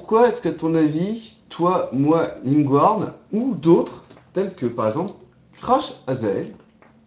pourquoi est-ce qu'à ton avis, toi, moi, Lingward, ou d'autres, tels que par exemple Crash Azael,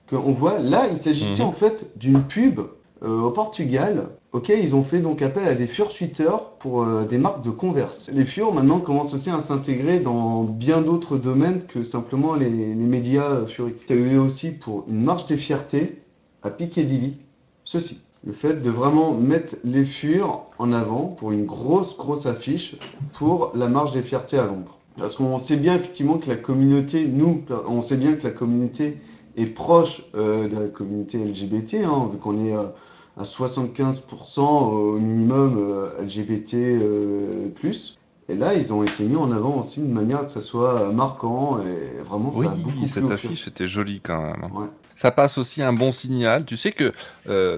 qu'on voit là, il s'agissait en Mhm. fait d'une pub au Portugal, auquel ils ont fait donc appel à des fursuiteurs pour des marques de Converse. Les furs maintenant commencent aussi à s'intégrer dans bien d'autres domaines que simplement les médias furiques. C'est eu aussi pour une marche des fiertés à Piccadilly, ceci. Le fait de vraiment mettre les furs en avant pour une grosse affiche pour la marche des fiertés à Londres. Parce qu'on sait bien effectivement que la communauté, nous, on sait bien que la communauté est proche de la communauté LGBT, hein, vu qu'on est à 75% au minimum LGBT+. Et là, ils ont été mis en avant aussi de manière que ça soit marquant, et vraiment, ça a Oui, beaucoup plu cette au fur. affiche était jolie quand même, hein. Ouais. Ça passe aussi un bon signal. Tu sais que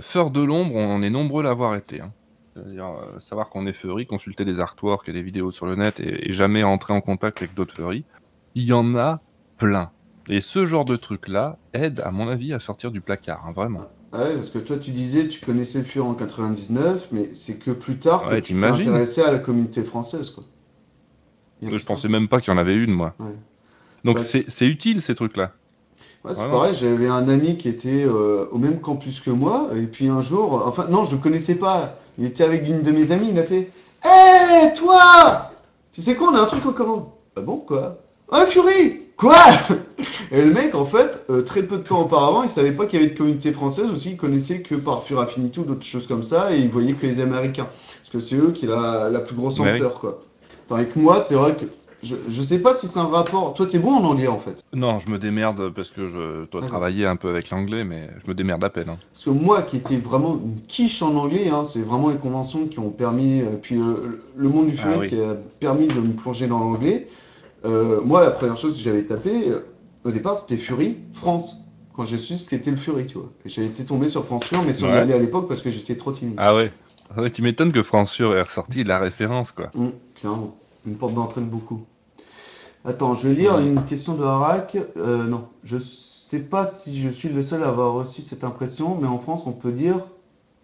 Feur de l'ombre, on est nombreux à l'avoir été, hein. C'est-à-dire savoir qu'on est furry, consulter des artworks et des vidéos sur le net et jamais entrer en contact avec d'autres furries. Il y en a plein. Et ce genre de truc-là aide, à mon avis, à sortir du placard, hein, vraiment. Ah ouais, parce que toi, tu disais, tu connaissais le Fur en 99, mais c'est que plus tard que Ouais, tu t'es t'imagines? intéressé à la communauté française, quoi. Bien Je plus tard. pensais même pas qu'il y en avait une, moi. Ouais. Donc Bah, c'est utile, ces trucs-là. ouais, c'est Vraiment. pareil, j'avais un ami qui était au même campus que moi, et puis un jour, enfin non, je le connaissais pas, il était avec une de mes amies, il a fait hé, toi! Tu sais quoi, on a un truc en commun. Ah bon, quoi? Ah, Fury! Quoi? Et le mec, en fait, très peu de temps auparavant, il savait pas qu'il y avait de communauté française aussi, il connaissait que par Fur Affinity ou d'autres choses comme ça, et il voyait que les Américains. Parce que c'est eux qui ont la plus grosse Mais oui. ampleur, quoi. Tandis que moi, c'est vrai que je sais pas si c'est un rapport. Toi, t'es bon en anglais, en fait. Non, je me démerde parce que je dois D'accord. travailler un peu avec l'anglais, mais je me démerde à peine, hein. Parce que moi, qui étais vraiment une quiche en anglais, hein, c'est vraiment les conventions qui ont permis, puis le monde du Ah furet oui. qui a permis de me plonger dans l'anglais. Moi, la première chose que j'avais tapé, au départ, c'était Fury France. Quand j'ai su ce qu'était le Fury, tu vois. Et j'ai été tombé sur France Sur, mais sans y Ouais. aller à l'époque parce que j'étais trop timide. Ah ouais. Ah ouais, tu m'étonnes que Françure ait ressorti la référence, quoi. Clairement. Une porte d'entrée de beaucoup. Attends, je vais lire Hmm. une question de Harak. Non, je sais pas si je suis le seul à avoir reçu cette impression, mais en France, on peut dire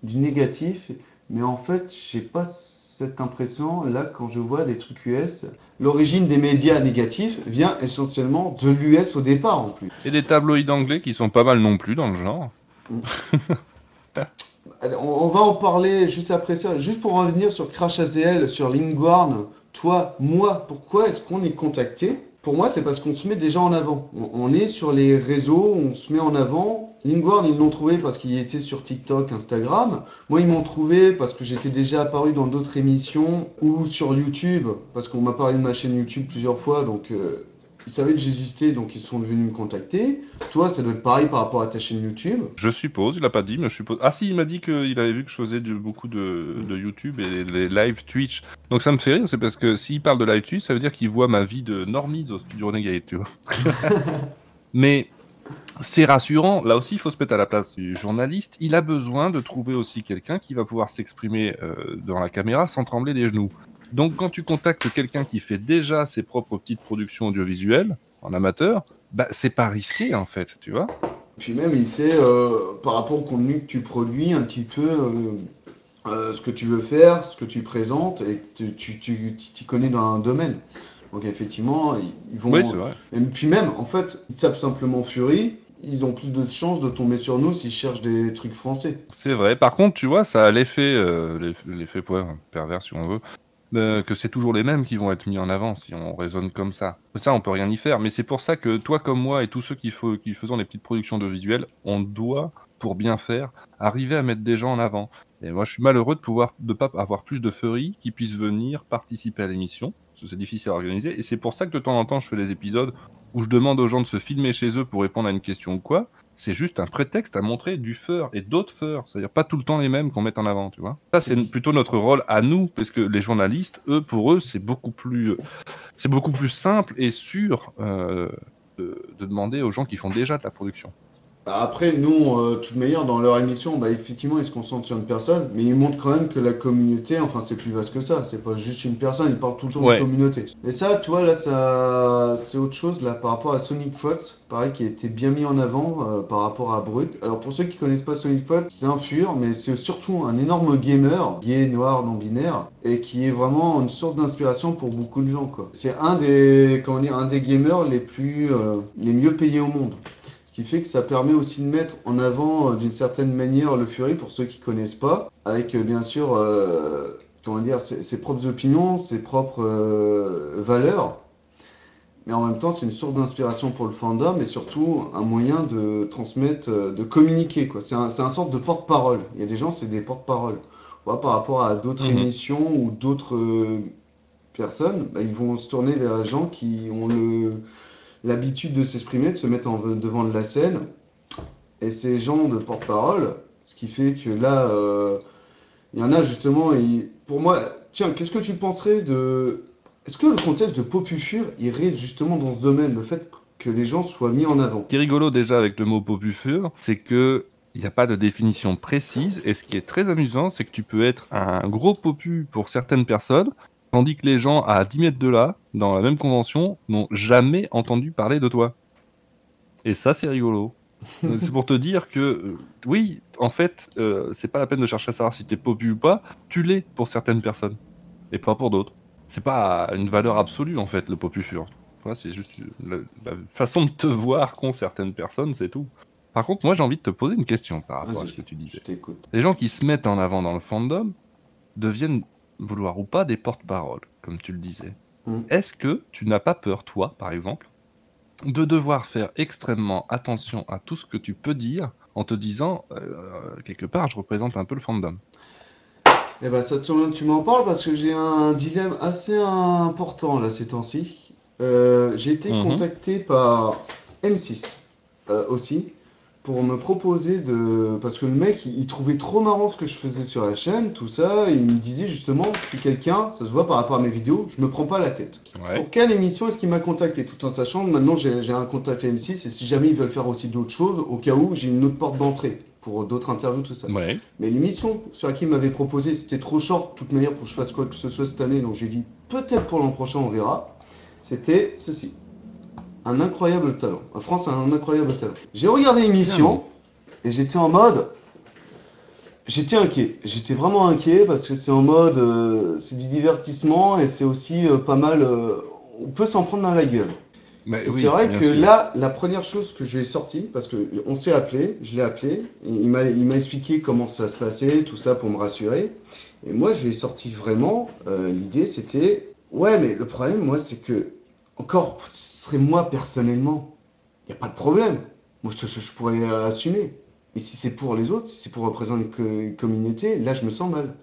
du négatif. Mais en fait, j'ai pas cette impression là quand je vois des trucs US. L'origine des médias négatifs vient essentiellement de l'US au départ en plus. Et des tabloïds anglais qui sont pas mal non plus dans le genre. Mm. Allez, on va en parler juste après ça. Juste pour revenir sur Crash AZL, sur Lingwarn, toi, moi, pourquoi est-ce qu'on est contacté? Pour moi, c'est parce qu'on se met déjà en avant. On est sur les réseaux, on se met en avant. Lingwarn, ils l'ont trouvé parce qu'il était sur TikTok, Instagram. Moi, ils m'ont trouvé parce que j'étais déjà apparu dans d'autres émissions ou sur YouTube, parce qu'on m'a parlé de ma chaîne YouTube plusieurs fois. Donc, ils savaient que j'existais, donc ils sont venus me contacter. Toi, ça doit être pareil par rapport à ta chaîne YouTube. Je suppose, il a pas dit, mais je suppose. Ah si, il m'a dit qu'il avait vu que je faisais beaucoup de YouTube et les live Twitch. Donc ça me fait rire, c'est parce que s'il parle de live Twitch, ça veut dire qu'il voit ma vie de normise au studio Renegade, tu vois. Mais c'est rassurant. Là aussi, il faut se mettre à la place du journaliste. Il a besoin de trouver aussi quelqu'un qui va pouvoir s'exprimer devant la caméra sans trembler les genoux. Donc, quand tu contactes quelqu'un qui fait déjà ses propres petites productions audiovisuelles en amateur, bah c'est pas risqué en fait, tu vois. Puis même, il sait, par rapport au contenu que tu produis, un petit peu ce que tu veux faire, ce que tu présentes, et que tu t'y connais dans un domaine. Donc effectivement, ils Oui, vont... c'est vrai. Et puis même, en fait, ils tapent simplement Fury, ils ont plus de chances de tomber sur nous s'ils cherchent des trucs français. C'est vrai. Par contre, tu vois, ça a l'effet, l'effet pervers si on veut, que c'est toujours les mêmes qui vont être mis en avant si on raisonne comme ça. Ça, on peut rien y faire. Mais c'est pour ça que toi comme moi et tous ceux qui faisons les petites productions de visuels, on doit, pour bien faire, arriver à mettre des gens en avant. Et moi, je suis malheureux de pas avoir plus de furry qui puissent venir participer à l'émission, parce que c'est difficile à organiser. Et c'est pour ça que de temps en temps, je fais des épisodes où je demande aux gens de se filmer chez eux pour répondre à une question ou quoi. C'est juste un prétexte à montrer du fur et d'autres furs. C'est-à-dire pas tout le temps les mêmes qu'on met en avant, tu vois. Ça, c'est plutôt notre rôle à nous, parce que les journalistes, eux, pour eux, c'est beaucoup plus simple et sûr de demander aux gens qui font déjà de la production. Bah, après, nous, de toute manière, dans leur émission, bah, effectivement, ils se concentrent sur une personne, mais ils montrent quand même que la communauté, enfin, c'est plus vaste que ça. C'est pas juste une personne, ils parlent tout le temps de Ouais. communauté. Et ça, tu vois, là, ça, c'est autre chose, là, par rapport à Sonic Fox, pareil, qui a été bien mis en avant par rapport à Brut. Alors, pour ceux qui connaissent pas Sonic Fox, c'est un fur, mais c'est surtout un énorme gamer, gay, noir, non-binaire, et qui est vraiment une source d'inspiration pour beaucoup de gens, quoi. C'est un des, comment dire, un des gamers les mieux payés au monde. Ce qui fait que ça permet aussi de mettre en avant d'une certaine manière le Fury pour ceux qui connaissent pas, avec bien sûr comment dire, ses propres opinions, ses propres valeurs, mais en même temps c'est une source d'inspiration pour le fandom et surtout un moyen de transmettre, de communiquer quoi. C'est un sorte de porte-parole. Il y a des gens c'est des porte-parole. Voilà, par rapport à d'autres Mhm. émissions ou d'autres personnes, bah, ils vont se tourner vers les gens qui ont l'habitude de s'exprimer, de se mettre devant de la scène et ces gens de porte-parole, ce qui fait que là, il y en a justement, pour moi, tiens, qu'est-ce que tu penserais de... Est-ce que le contexte de Popufur irait justement dans ce domaine, le fait que les gens soient mis en avant? Ce qui est rigolo déjà avec le mot popufur, c'est que il n'y a pas de définition précise. Et ce qui est très amusant, c'est que tu peux être un gros popu pour certaines personnes, tandis que les gens à 10 mètres de là, dans la même convention, n'ont jamais entendu parler de toi. Et ça, c'est rigolo. C'est pour te dire que, oui, en fait, c'est pas la peine de chercher à savoir si t'es popu ou pas. Tu l'es pour certaines personnes, et pas pour d'autres. C'est pas une valeur absolue, en fait, le popufur. Tu vois, c'est juste la façon de te voir qu'ont certaines personnes, c'est tout. Par contre, moi, j'ai envie de te poser une question par rapport à ce Vas-y, que tu je disais. t'écoute. Les gens qui se mettent en avant dans le fandom deviennent, vouloir ou pas, des porte-parole, comme tu le disais. Hmm. Est-ce que tu n'as pas peur, toi, par exemple, de devoir faire extrêmement attention à tout ce que tu peux dire en te disant, quelque part, je représente un peu le fandom. Eh ben, ça tombe bien que tu m'en parles parce que j'ai un dilemme assez important là ces temps-ci. J'ai été Mhm. contacté par M6 aussi pour me proposer de... Parce que le mec, il trouvait trop marrant ce que je faisais sur la chaîne, tout ça. Il me disait justement, je suis quelqu'un, ça se voit par rapport à mes vidéos, je me prends pas la tête. Ouais. Pour quelle émission est-ce qu'il m'a contacté? Tout en sachant que maintenant j'ai un contact à M6 et si jamais ils veulent faire aussi d'autres choses, au cas où j'ai une autre porte d'entrée pour d'autres interviews, tout ça. Ouais. Mais l'émission sur laquelle il m'avait proposé, c'était trop short, de toute manière, pour que je fasse quoi que ce soit cette année, donc j'ai dit peut-être pour l'an prochain, on verra. C'était ceci. Un incroyable talent. La France a un incroyable talent. J'ai regardé Tiens l'émission donc. et j'étais en mode. J'étais inquiet. J'étais vraiment inquiet parce que c'est en mode. C'est du divertissement et c'est aussi pas mal. On peut s'en prendre dans la gueule. Mais Et c'est oui, vrai bien que sûr. là, la première chose que je lui ai sortie, parce que on s'est appelé, je l'ai appelé, et il m'a expliqué comment ça se passait, tout ça pour me rassurer. Et moi, je lui ai sorti vraiment, l'idée c'était, ouais, mais le problème, moi, c'est que, encore, ce serait moi personnellement, il n'y a pas de problème. Moi, je pourrais assumer. Mais si c'est pour les autres, si c'est pour représenter une communauté, là, je me sens mal.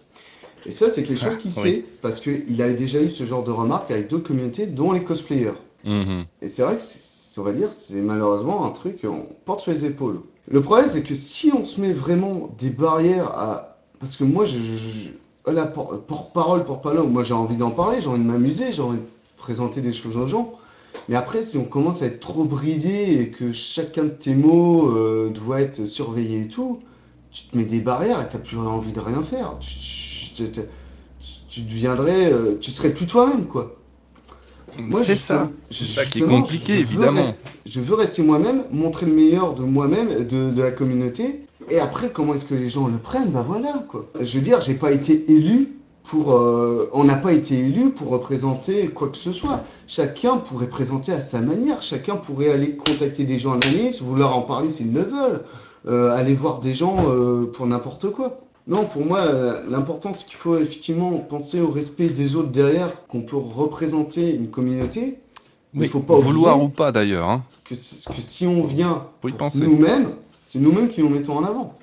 Et ça, c'est quelque chose Ah, qu'il oui. sait, parce qu'il a déjà eu ce genre de remarques avec d'autres communautés, dont les cosplayers. Mhm. Et c'est vrai que, on va dire, c'est malheureusement un truc qu'on porte sur les épaules. Le problème, c'est que si on se met vraiment des barrières à... Parce que moi, la porte-parole, porte-parole, moi j'ai envie d'en parler, j'ai envie de m'amuser, j'ai envie de présenter des choses aux gens. Mais après, si on commence à être trop bridé et que chacun de tes mots doit être surveillé et tout, tu te mets des barrières et t'as plus envie de rien faire. Tu deviendrais... tu serais plus toi-même, quoi. Moi, C'est ça. C'est ça qui est justement, compliqué, évidemment. je veux rester moi-même, montrer le meilleur de moi-même, de la communauté. Et après, comment est-ce que les gens le prennent? Bah voilà, quoi. Je veux dire, j'ai pas été élu pour... on n'a pas été élu pour représenter quoi que ce soit. Chacun pourrait présenter à sa manière. Chacun pourrait aller contacter des gens à l'année, vouloir en parler s'ils le veulent. Aller voir des gens pour n'importe quoi. Non, pour moi, l'important, c'est qu'il faut effectivement penser au respect des autres derrière, qu'on peut représenter une communauté, mais il Oui, faut pas vouloir ou oublier pas d'ailleurs, hein. que si on vient Faut y pour penser. nous-mêmes, c'est nous-mêmes qui nous mettons en avant,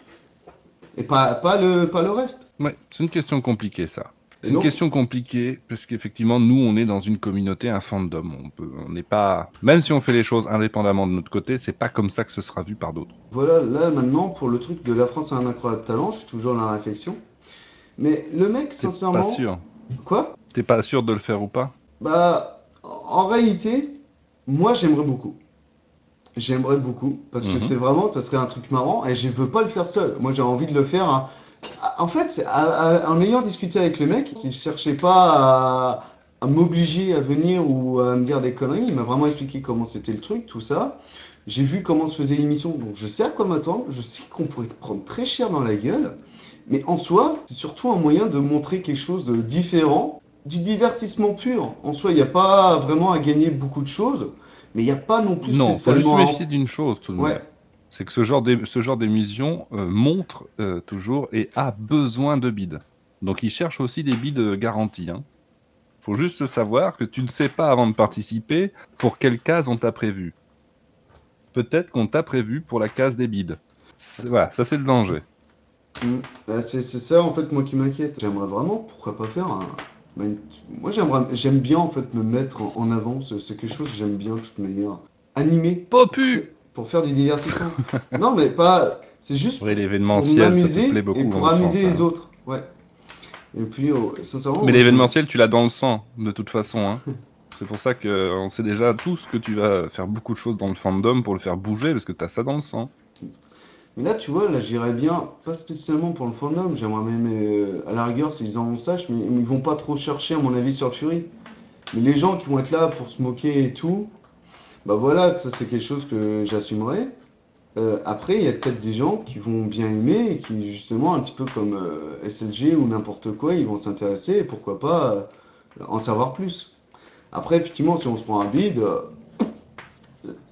et pas le reste. Ouais, c'est une question compliquée, ça. Et C'est une donc, question compliquée parce qu'effectivement, nous, on est dans une communauté, un fandom. On n'est pas, même si on fait les choses indépendamment de notre côté, c'est pas comme ça que ce sera vu par d'autres. voilà, là maintenant, pour le truc de la France a un incroyable talent, je suis toujours dans la réflexion. Mais le mec, T'es pas sincèrement, sûr. quoi? T'es pas sûr de le faire ou pas? Bah, en réalité, moi, j'aimerais beaucoup. J'aimerais beaucoup, parce que Mhm. c'est vraiment, ça serait un truc marrant, et je veux pas le faire seul. Moi, j'ai envie de le faire, hein. En fait, en ayant discuté avec le mec, il cherchait pas à m'obliger à venir ou à me dire des conneries. Il m'a vraiment expliqué comment c'était le truc, tout ça. J'ai vu comment se faisait l'émission, donc je sais à quoi m'attendre. Je sais qu'on pourrait te prendre très cher dans la gueule. Mais en soi, c'est surtout un moyen de montrer quelque chose de différent, du divertissement pur. En soi, il n'y a pas vraiment à gagner beaucoup de choses, mais il n'y a pas non plus Non, faut juste se spécialement méfier à... d'une chose tout de Ouais, même. C'est que ce genre d'émission montre toujours et a besoin de bids. Donc il cherche aussi des bids garantis. Hein. Faut juste savoir que tu ne sais pas avant de participer pour quelle case on t'a prévu. Peut-être qu'on t'a prévu pour la case des bids. Voilà, ça c'est le danger. mm. Bah, c'est ça en fait moi qui m'inquiète. J'aimerais vraiment, pourquoi pas faire un... bah, moi j'aime bien en fait me mettre en avant, c'est quelque chose que j'aime bien de toute manière. Animer Popu! pour faire du divertissement. Non mais pas, c'est juste Oui, pour l'événementiel, ça te plaît m'amuser et beaucoup dans pour le amuser sens. les Hein. autres. Ouais. Et puis sincèrement, Mais moi j'aime. l'événementiel, tu l'as dans le sang, de toute façon. Hein. C'est pour ça qu'on sait déjà tous que tu vas faire beaucoup de choses dans le fandom pour le faire bouger, parce que tu as ça dans le sang. Mais là tu vois, là j'irais bien, pas spécialement pour le fandom, j'aimerais même à la rigueur s'ils en sachent, mais ils vont pas trop chercher à mon avis sur Fury. Mais les gens qui vont être là pour se moquer et tout, bah voilà, ça c'est quelque chose que j'assumerai. Après, il y a peut-être des gens qui vont bien aimer et qui, justement, un petit peu comme SLG ou n'importe quoi, ils vont s'intéresser et pourquoi pas en savoir plus. Après, effectivement, si on se prend un bid,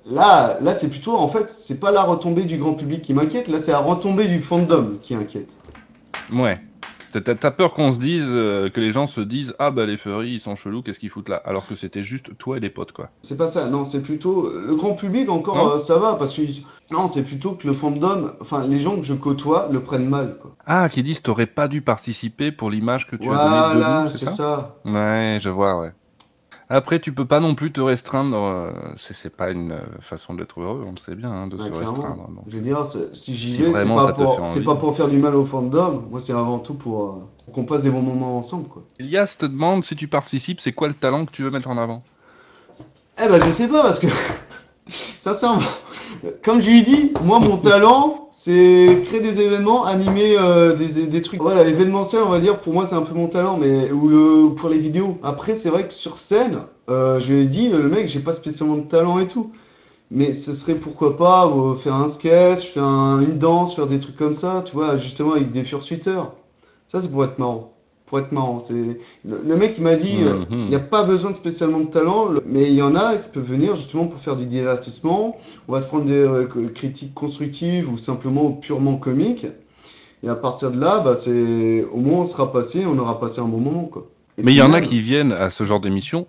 là c'est plutôt, en fait, c'est pas la retombée du grand public qui m'inquiète, là c'est la retombée du fandom qui inquiète. Ouais. T'as peur qu'on se dise, que les gens se disent, ah bah les furries, ils sont chelous, qu'est-ce qu'ils foutent là? Alors que c'était juste toi et les potes, quoi. C'est pas ça, non, c'est plutôt le grand public encore Non? ça va parce que non, c'est plutôt que le fandom, enfin les gens que je côtoie le prennent mal quoi. Ah, qui disent, t'aurais pas dû participer pour l'image que tu as donnée de nous, Voilà, c'est c'est ça? ça. Ouais, je vois, ouais. Après, tu peux pas non plus te restreindre, c'est pas une façon d'être heureux, on le sait bien, hein, de Ouais, se clairement. restreindre. Donc, Je veux dire, si j'y si vais, vraiment ça te fait c'est envie. pas pour faire du mal au fandom. Moi, c'est avant tout pour qu'on passe des bons moments ensemble, quoi. Elias te demande si tu participes, c'est quoi le talent que tu veux mettre en avant? Eh ben, je sais pas parce que sincèrement, comme je lui ai dit, moi, mon talent, c'est créer des événements, animer des trucs. Voilà, l'événementiel, on va dire, pour moi, c'est un peu mon talent, mais pour les vidéos. Après, c'est vrai que sur scène, je lui ai dit, le mec, j'ai pas spécialement de talent et tout. Mais ce serait pourquoi pas faire un sketch, faire une danse, faire des trucs comme ça, tu vois, justement avec des fursuiteurs. Ça pourrait être marrant. Pour être marrant. Le mec il m'a dit, il n'y a Mhm. pas besoin de spécialement de talent, mais il y en a qui peuvent venir justement pour faire du divertissement. On va se prendre des critiques constructives ou simplement purement comiques. Et à partir de là, bah, au moins on sera passé, on aura passé un bon moment, quoi. Et Mais il puis y en a même, qui viennent à ce genre d'émission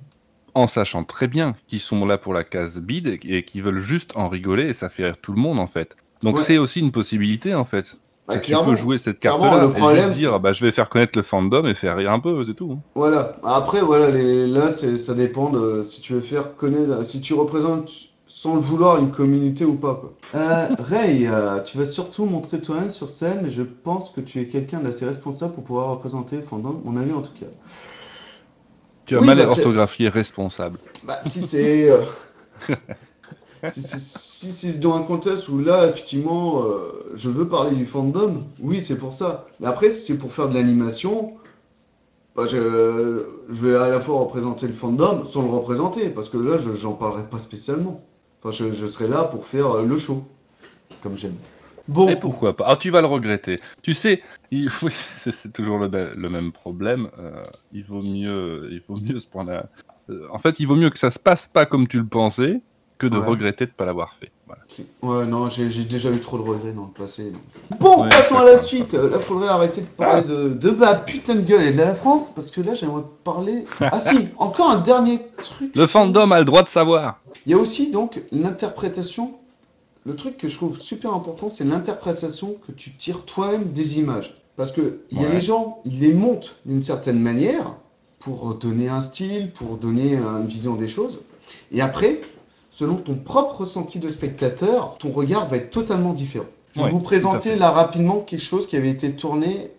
en sachant très bien qu'ils sont là pour la case bide et qui veulent juste en rigoler et ça fait rire tout le monde en fait. Donc ouais, c'est aussi une possibilité en fait. bah, C'est que tu peux clairement. jouer cette Clairement, le carte-là et juste problème, dire ah bah je vais faire connaître le fandom et faire rire un peu, c'est tout. Hein. voilà. Après, voilà, là, ça dépend de si tu veux faire connaître, si tu représentes sans le vouloir une communauté ou pas, quoi. Ray, tu vas surtout montrer toi-même sur scène, mais je pense que tu es quelqu'un d'assez responsable pour pouvoir représenter le fandom, mon avis en tout cas. Tu as Oui, mal bah, orthographié responsable. si c'est si c'est dans un contexte où là, effectivement, je veux parler du fandom, oui, c'est pour ça. Mais après, si c'est pour faire de l'animation, bah, je vais à la fois représenter le fandom sans le représenter, parce que là, j'en parlerai pas spécialement. Enfin, je serai là pour faire le show, comme j'aime. Et Bon, pourquoi pas? Ah, tu vas le regretter. Tu sais, oui, c'est toujours le même problème. Il vaut mieux se prendre en fait, il vaut mieux que ça se passe pas comme tu le pensais que de ouais. regretter de pas l'avoir fait. Voilà. Ouais, non, j'ai déjà eu trop de regrets dans le passé. Donc. Bon, Ouais, passons à la chacun, suite. chacun. Là, faudrait arrêter de parler Ah! de ma putain de gueule et de la France, parce que là, j'aimerais parler... Ah si, encore un dernier truc Le sur... fandom a le droit de savoir. Il y a aussi, donc, l'interprétation. Le truc que je trouve super important, c'est l'interprétation que tu tires toi-même des images. Parce que il y a les Ouais. gens, ils les montent d'une certaine manière pour donner un style, pour donner une vision des choses. Et après, selon ton propre ressenti de spectateur, ton regard va être totalement différent. Je vais Ouais, vous tout à présenter fait. là rapidement quelque chose qui avait été tourné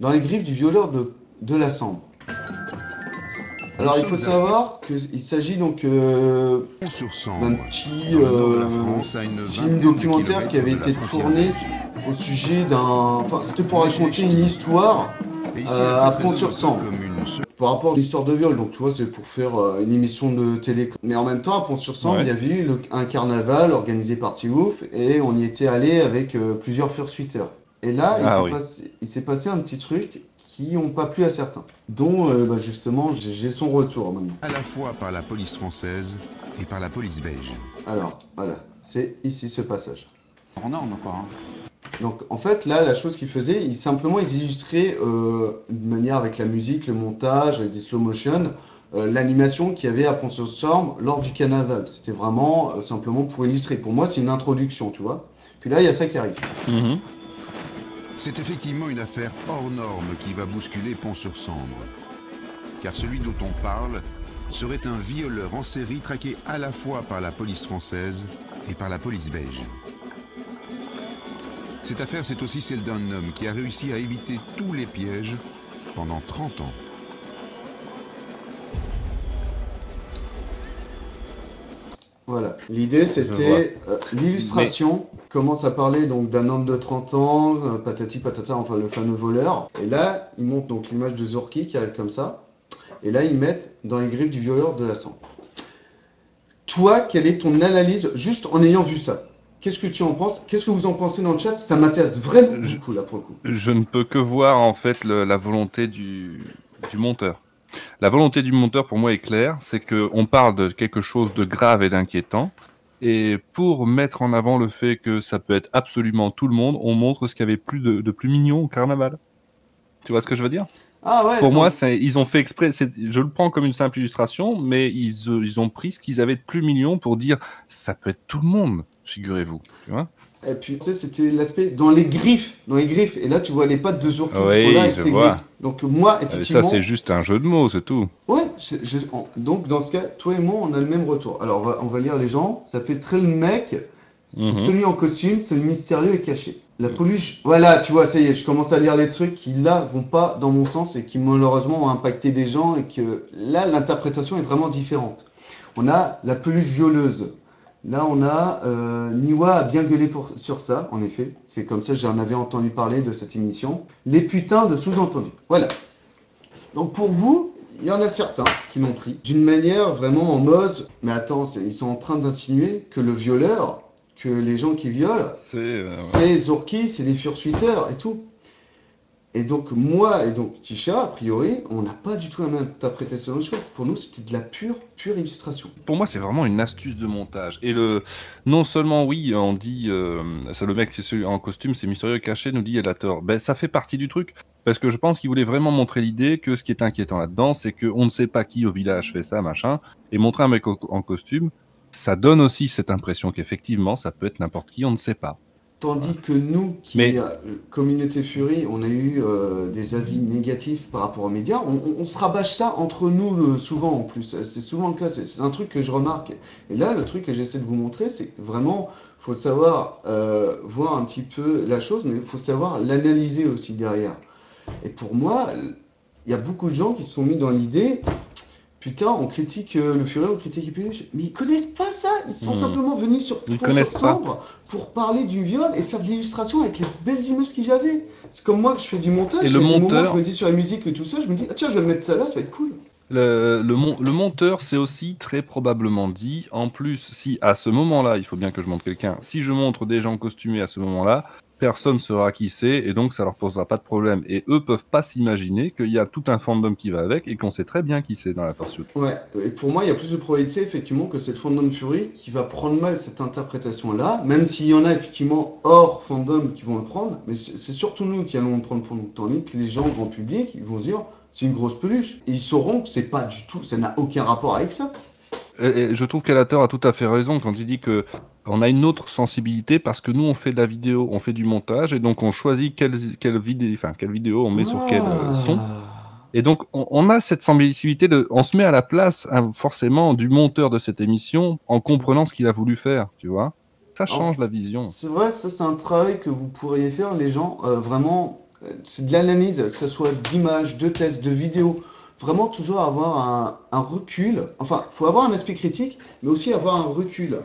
dans les griffes du violeur de la Sambre. Alors, il faut savoir qu'il s'agit donc d'un petit film documentaire qui avait été tourné au sujet d'un... Enfin, c'était pour raconter une histoire à Pont-sur-Sambre. Par rapport à l'histoire de viol, donc tu vois, c'est pour faire une émission de télé. Mais en même temps, à Pont-sur-Sambre, il y avait eu un carnaval organisé par Tiouf et on y était allé avec plusieurs fursuiteurs. Et là, il s'est passé un petit truc qui n'ont pas plu à certains, dont justement j'ai son retour maintenant. À la fois par la police française et par la police belge. Alors, voilà, c'est ici ce passage. En norme, quoi. Hein. Donc en fait là la chose qu'ils faisaient, ils illustraient de manière avec la musique, le montage, avec des slow motion, l'animation qu'il y avait à Pont-sur-Sambre lors du carnaval. C'était vraiment simplement pour illustrer. Pour moi c'est une introduction, tu vois. Puis là il y a ça qui arrive. C'est effectivement une affaire hors norme qui va bousculer Pont-sur-Sambre. Car celui dont on parle serait un violeur en série traqué à la fois par la police française et par la police belge. Cette affaire, c'est aussi celle d'un homme qui a réussi à éviter tous les pièges pendant 30 ans. Voilà, l'idée c'était l'illustration. Commence à parler donc d'un homme de 30 ans, patati patata, enfin le fameux voleur. Et là, ils montrent donc l'image de Zorki qui arrive comme ça. Et là, ils mettent dans les griffes du violeur de la Sambre. Toi, quelle est ton analyse juste en ayant vu ça? Qu'est-ce que tu en penses? Qu'est-ce que vous en pensez dans le chat? Ça m'intéresse vraiment beaucoup là pour le coup. Je ne peux que voir en fait la volonté du monteur. La volonté du monteur pour moi est claire, c'est qu'on parle de quelque chose de grave et d'inquiétant, et pour mettre en avant le fait que ça peut être absolument tout le monde, on montre ce qu'il y avait de plus mignon au carnaval. Tu vois ce que je veux dire? Ah ouais, pour moi, ils ont fait exprès, je le prends comme une simple illustration, mais ils ont pris ce qu'ils avaient de plus mignon pour dire ça peut être tout le monde, figurez-vous. Tu vois? Et puis, tu sais, c'était l'aspect dans les griffes. Et là, tu vois les pattes de Zorki qui sont là avec ses vois. griffes. Donc, moi, effectivement. Ça, c'est juste un jeu de mots, c'est tout. Ouais, donc dans ce cas, toi et moi, on a le même retour. Alors, on va lire les gens. Ça fait très le mec, celui en costume, celui mystérieux et caché. La police. Voilà, tu vois, ça y est, je commence à lire des trucs qui, là, vont pas dans mon sens et qui, malheureusement, ont impacté des gens et que là, l'interprétation est vraiment différente. On a la peluche violeuse. Là, on a Niwa a bien gueulé sur ça, en effet. C'est comme ça, j'en avais entendu parler de cette émission. Les putains de sous-entendus. Voilà. Donc pour vous, il y en a certains qui l'ont pris d'une manière vraiment en mode mais attends, ils sont en train d'insinuer que le violeur, que les gens qui violent, c'est Zorki, c'est des fursuiteurs et tout. Et donc moi et donc Tisha, a priori, on n'a pas du tout la même interprétation de choses. Pour nous, c'était de la pure illustration. Pour moi, c'est vraiment une astuce de montage. Et non seulement, oui, on dit, c'est le mec qui est en costume, c'est mystérieux caché, nous dit il a tort. Ben, ça fait partie du truc. Parce que je pense qu'il voulait vraiment montrer l'idée que ce qui est inquiétant là-dedans, c'est qu'on ne sait pas qui au village fait ça, machin. Et montrer un mec en costume, ça donne aussi cette impression qu'effectivement, ça peut être n'importe qui, on ne sait pas. Tandis que nous, Communauté Fury, on a eu des avis négatifs par rapport aux médias, on se rabâche ça entre nous souvent en plus. C'est souvent le cas, c'est un truc que je remarque. Et là, le truc que j'essaie de vous montrer, c'est que vraiment, il faut savoir voir un petit peu la chose, mais il faut savoir l'analyser aussi derrière. Et pour moi, il y a beaucoup de gens qui se sont mis dans l'idée... Putain, on critique le Fury, on critique les Peluches, mais ils connaissent pas ça. Ils sont simplement venus sur Sambre pour parler du viol et faire de l'illustration avec les belles images qu'ils avaient. C'est comme moi que je fais du montage. Et le monteur, je me dis sur la musique et tout ça, je me dis ah, tiens, je vais mettre ça là, ça va être cool. Le monteur s'est aussi très probablement dit, en plus, si à ce moment-là, il faut bien que je montre quelqu'un, si je montre des gens costumés à ce moment-là, personne ne saura qui c'est, et donc ça leur posera pas de problème. Et eux peuvent pas s'imaginer qu'il y a tout un fandom qui va avec, et qu'on sait très bien qui c'est dans la Fursuit. Ouais, et pour moi, il y a plus de probabilité, effectivement, que c'est le fandom Fury qui va prendre mal cette interprétation-là, même s'il y en a, effectivement, hors fandom qui vont le prendre, mais c'est surtout nous qui allons le prendre pour nous. Tandis que les gens, grand public, ils vont se dire, c'est une grosse peluche. Et ils sauront que c'est pas du tout, ça n'a aucun rapport avec ça. Et je trouve qu'Elator a tout à fait raison quand il dit que on a une autre sensibilité parce que nous on fait de la vidéo, on fait du montage et donc on choisit quelle vidéo on met sur quel son. Et donc on a cette sensibilité on se met à la place forcément du monteur de cette émission en comprenant ce qu'il a voulu faire, tu vois. Ça change la vision. C'est vrai, ça c'est un travail que vous pourriez faire les gens, vraiment, c'est de l'analyse, que ce soit d'images, de tests, de vidéos, vraiment toujours avoir un recul. Enfin, faut avoir un aspect critique, mais aussi avoir un recul.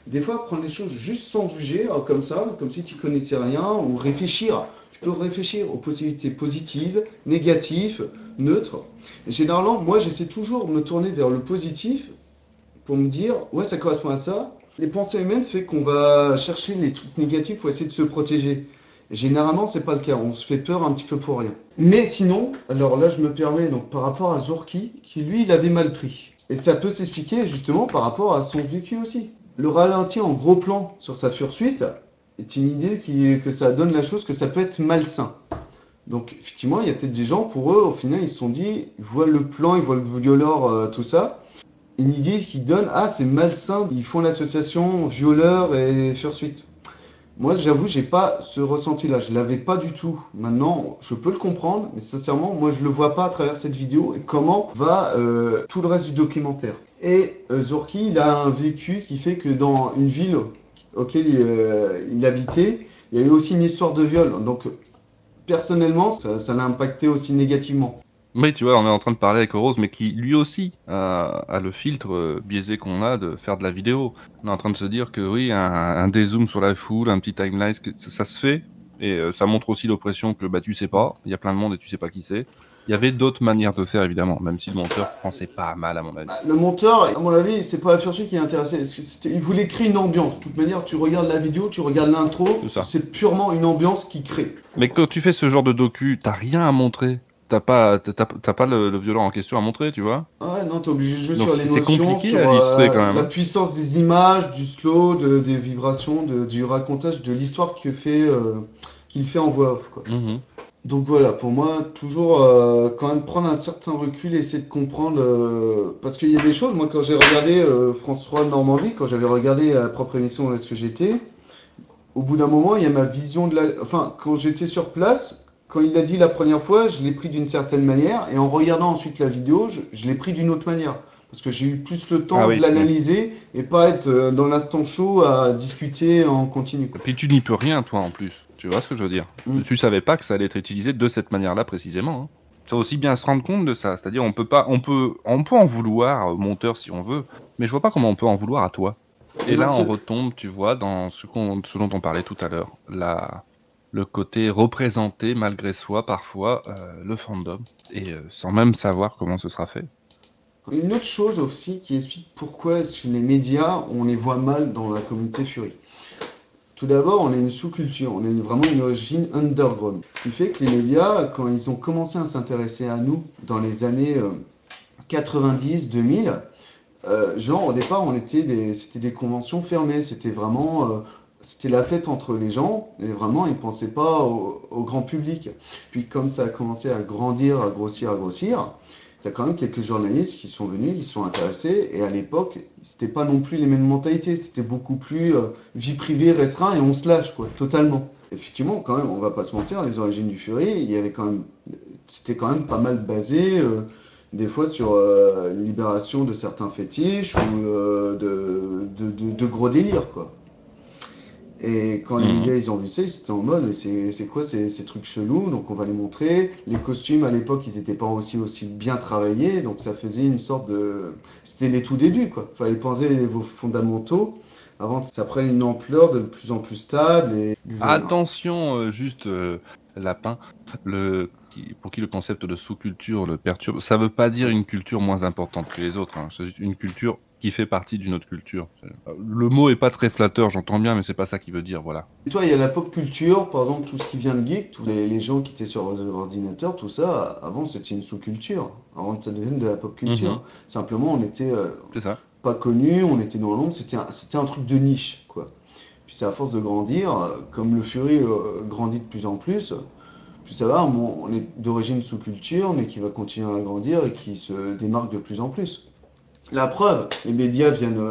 Des fois, prendre les choses juste sans juger, comme ça, comme si tu connaissais rien, ou réfléchir. Tu peux réfléchir aux possibilités positives, négatives, neutres. Et généralement, moi, j'essaie toujours de me tourner vers le positif pour me dire, ouais, ça correspond à ça. Les pensées humaines fait qu'on va chercher les trucs négatifs pour essayer de se protéger. Et généralement, c'est pas le cas. On se fait peur un petit peu pour rien. Mais sinon, alors là, je me permets, donc par rapport à Zorki, qui lui, il avait mal pris. Et ça peut s'expliquer justement par rapport à son vécu aussi. Le ralenti en gros plan sur sa fursuite est une idée que ça donne la chose que ça peut être malsain. Donc effectivement, il y a peut-être des gens, pour eux, au final, ils se sont dit, ils voient le plan, ils voient le violeur, tout ça. Une idée qui donne, ah, c'est malsain, ils font l'association violeur et fursuite. Moi, j'avoue, j'ai pas ce ressenti-là, je l'avais pas du tout. Maintenant, je peux le comprendre, mais sincèrement, moi, je le vois pas à travers cette vidéo et comment va tout le reste du documentaire. Et Zorki, il a un vécu qui fait que dans une ville auquel il habitait, il y a eu aussi une histoire de viol. Donc, personnellement, ça l'a impacté aussi négativement. Oui, tu vois, on est en train de parler avec Rose, mais qui lui aussi a le filtre biaisé qu'on a de faire de la vidéo. On est en train de se dire que oui, un dézoom sur la foule, un petit timeline, ça se fait, et ça montre aussi l'oppression que bah tu sais pas, il y a plein de monde et tu sais pas qui c'est. Il y avait d'autres manières de faire évidemment, même si le monteur pensait pas mal à mon avis. Le monteur, à mon avis, c'est pas la fursuit qui est intéressé. Il voulait créer une ambiance. De toute manière, tu regardes la vidéo, tu regardes l'intro, C'est ça. c'est purement une ambiance qui crée. Mais quand tu fais ce genre de docu, t'as rien à montrer. T'as pas le violent en question à montrer, tu vois. Ouais, non, t'es obligé de jouer Donc sur c'est l'émotion, compliqué sur à illustrer quand même. la Hein. puissance des images, du slow, des vibrations, du racontage, de l'histoire qu'il fait en voix off, quoi. Mhm. Donc voilà, pour moi, toujours quand même prendre un certain recul et essayer de comprendre. Parce qu'il y a des choses, moi, quand j'ai regardé François Normandie, quand j'avais regardé la propre émission Où est-ce que j'étais, au bout d'un moment, il y a ma vision de la. Enfin, quand j'étais sur place, quand il l'a dit la première fois, je l'ai pris d'une certaine manière, et en regardant ensuite la vidéo, je l'ai pris d'une autre manière. Parce que j'ai eu plus le temps Ah de oui. l'analyser et pas être dans l'instant chaud à discuter en continu, Et quoi. puis tu n'y peux rien, toi, en plus. Tu vois ce que je veux dire? Mm. Tu savais pas que ça allait être utilisé de cette manière-là, précisément. Hein. Faut aussi bien se rendre compte de ça. C'est-à-dire, on peut en vouloir au monteur si on veut, mais je vois pas comment on peut en vouloir à toi. Et là, on retombe, tu vois, dans ce dont on parlait tout à l'heure. Le côté représenté, malgré soi, parfois, le fandom, et sans même savoir comment ce sera fait. Une autre chose aussi qui explique pourquoi est-ce que les médias, on les voit mal dans la communauté Fury. Tout d'abord, on est une sous-culture, on est vraiment une origine underground. Ce qui fait que les médias, quand ils ont commencé à s'intéresser à nous dans les années 90, 2000, genre au départ, c'était des conventions fermées, c'était vraiment, c'était la fête entre les gens, et vraiment, ils ne pensaient pas au grand public. Puis comme ça a commencé à grandir, à grossir, il y a quand même quelques journalistes qui sont venus, qui se sont intéressés, et à l'époque, c'était pas non plus les mêmes mentalités, c'était beaucoup plus vie privée, restreint, et on se lâche, quoi, totalement. Effectivement, quand même, on va pas se mentir, les origines du Fury, il y avait quand même, c'était quand même pas mal basé, des fois sur libération de certains fétiches ou de gros délires, quoi. Et quand les médias ils ont vu ça, ils étaient en mode, mais c'est quoi ces trucs chelous? Donc on va les montrer. Les costumes à l'époque, ils n'étaient pas aussi bien travaillés, donc ça faisait une sorte de. C'était les tout débuts, quoi. Fallait penser vos fondamentaux avant que ça prenne une ampleur de plus en plus stable. Et... Attention, juste lapin, pour qui le concept de sous-culture le perturbe, ça veut pas dire une culture moins importante que les autres. Hein. C'est une culture qui fait partie d'une autre culture. Le mot est pas très flatteur, j'entends bien, mais c'est pas ça qui veut dire, voilà. Et toi, il y a la pop culture, par exemple, tout ce qui vient de geek, tous les gens qui étaient sur ordinateur, tout ça, avant c'était une sous-culture, avant que ça devienne de la pop culture. Simplement, on était C'est ça. pas connus, on était dans l'ombre, c'était un truc de niche, quoi. Puis c'est à force de grandir, comme le Fury grandit de plus en plus, puis ça va, on est d'origine sous-culture, mais qui va continuer à grandir et qui se démarque de plus en plus. La preuve, les médias viennent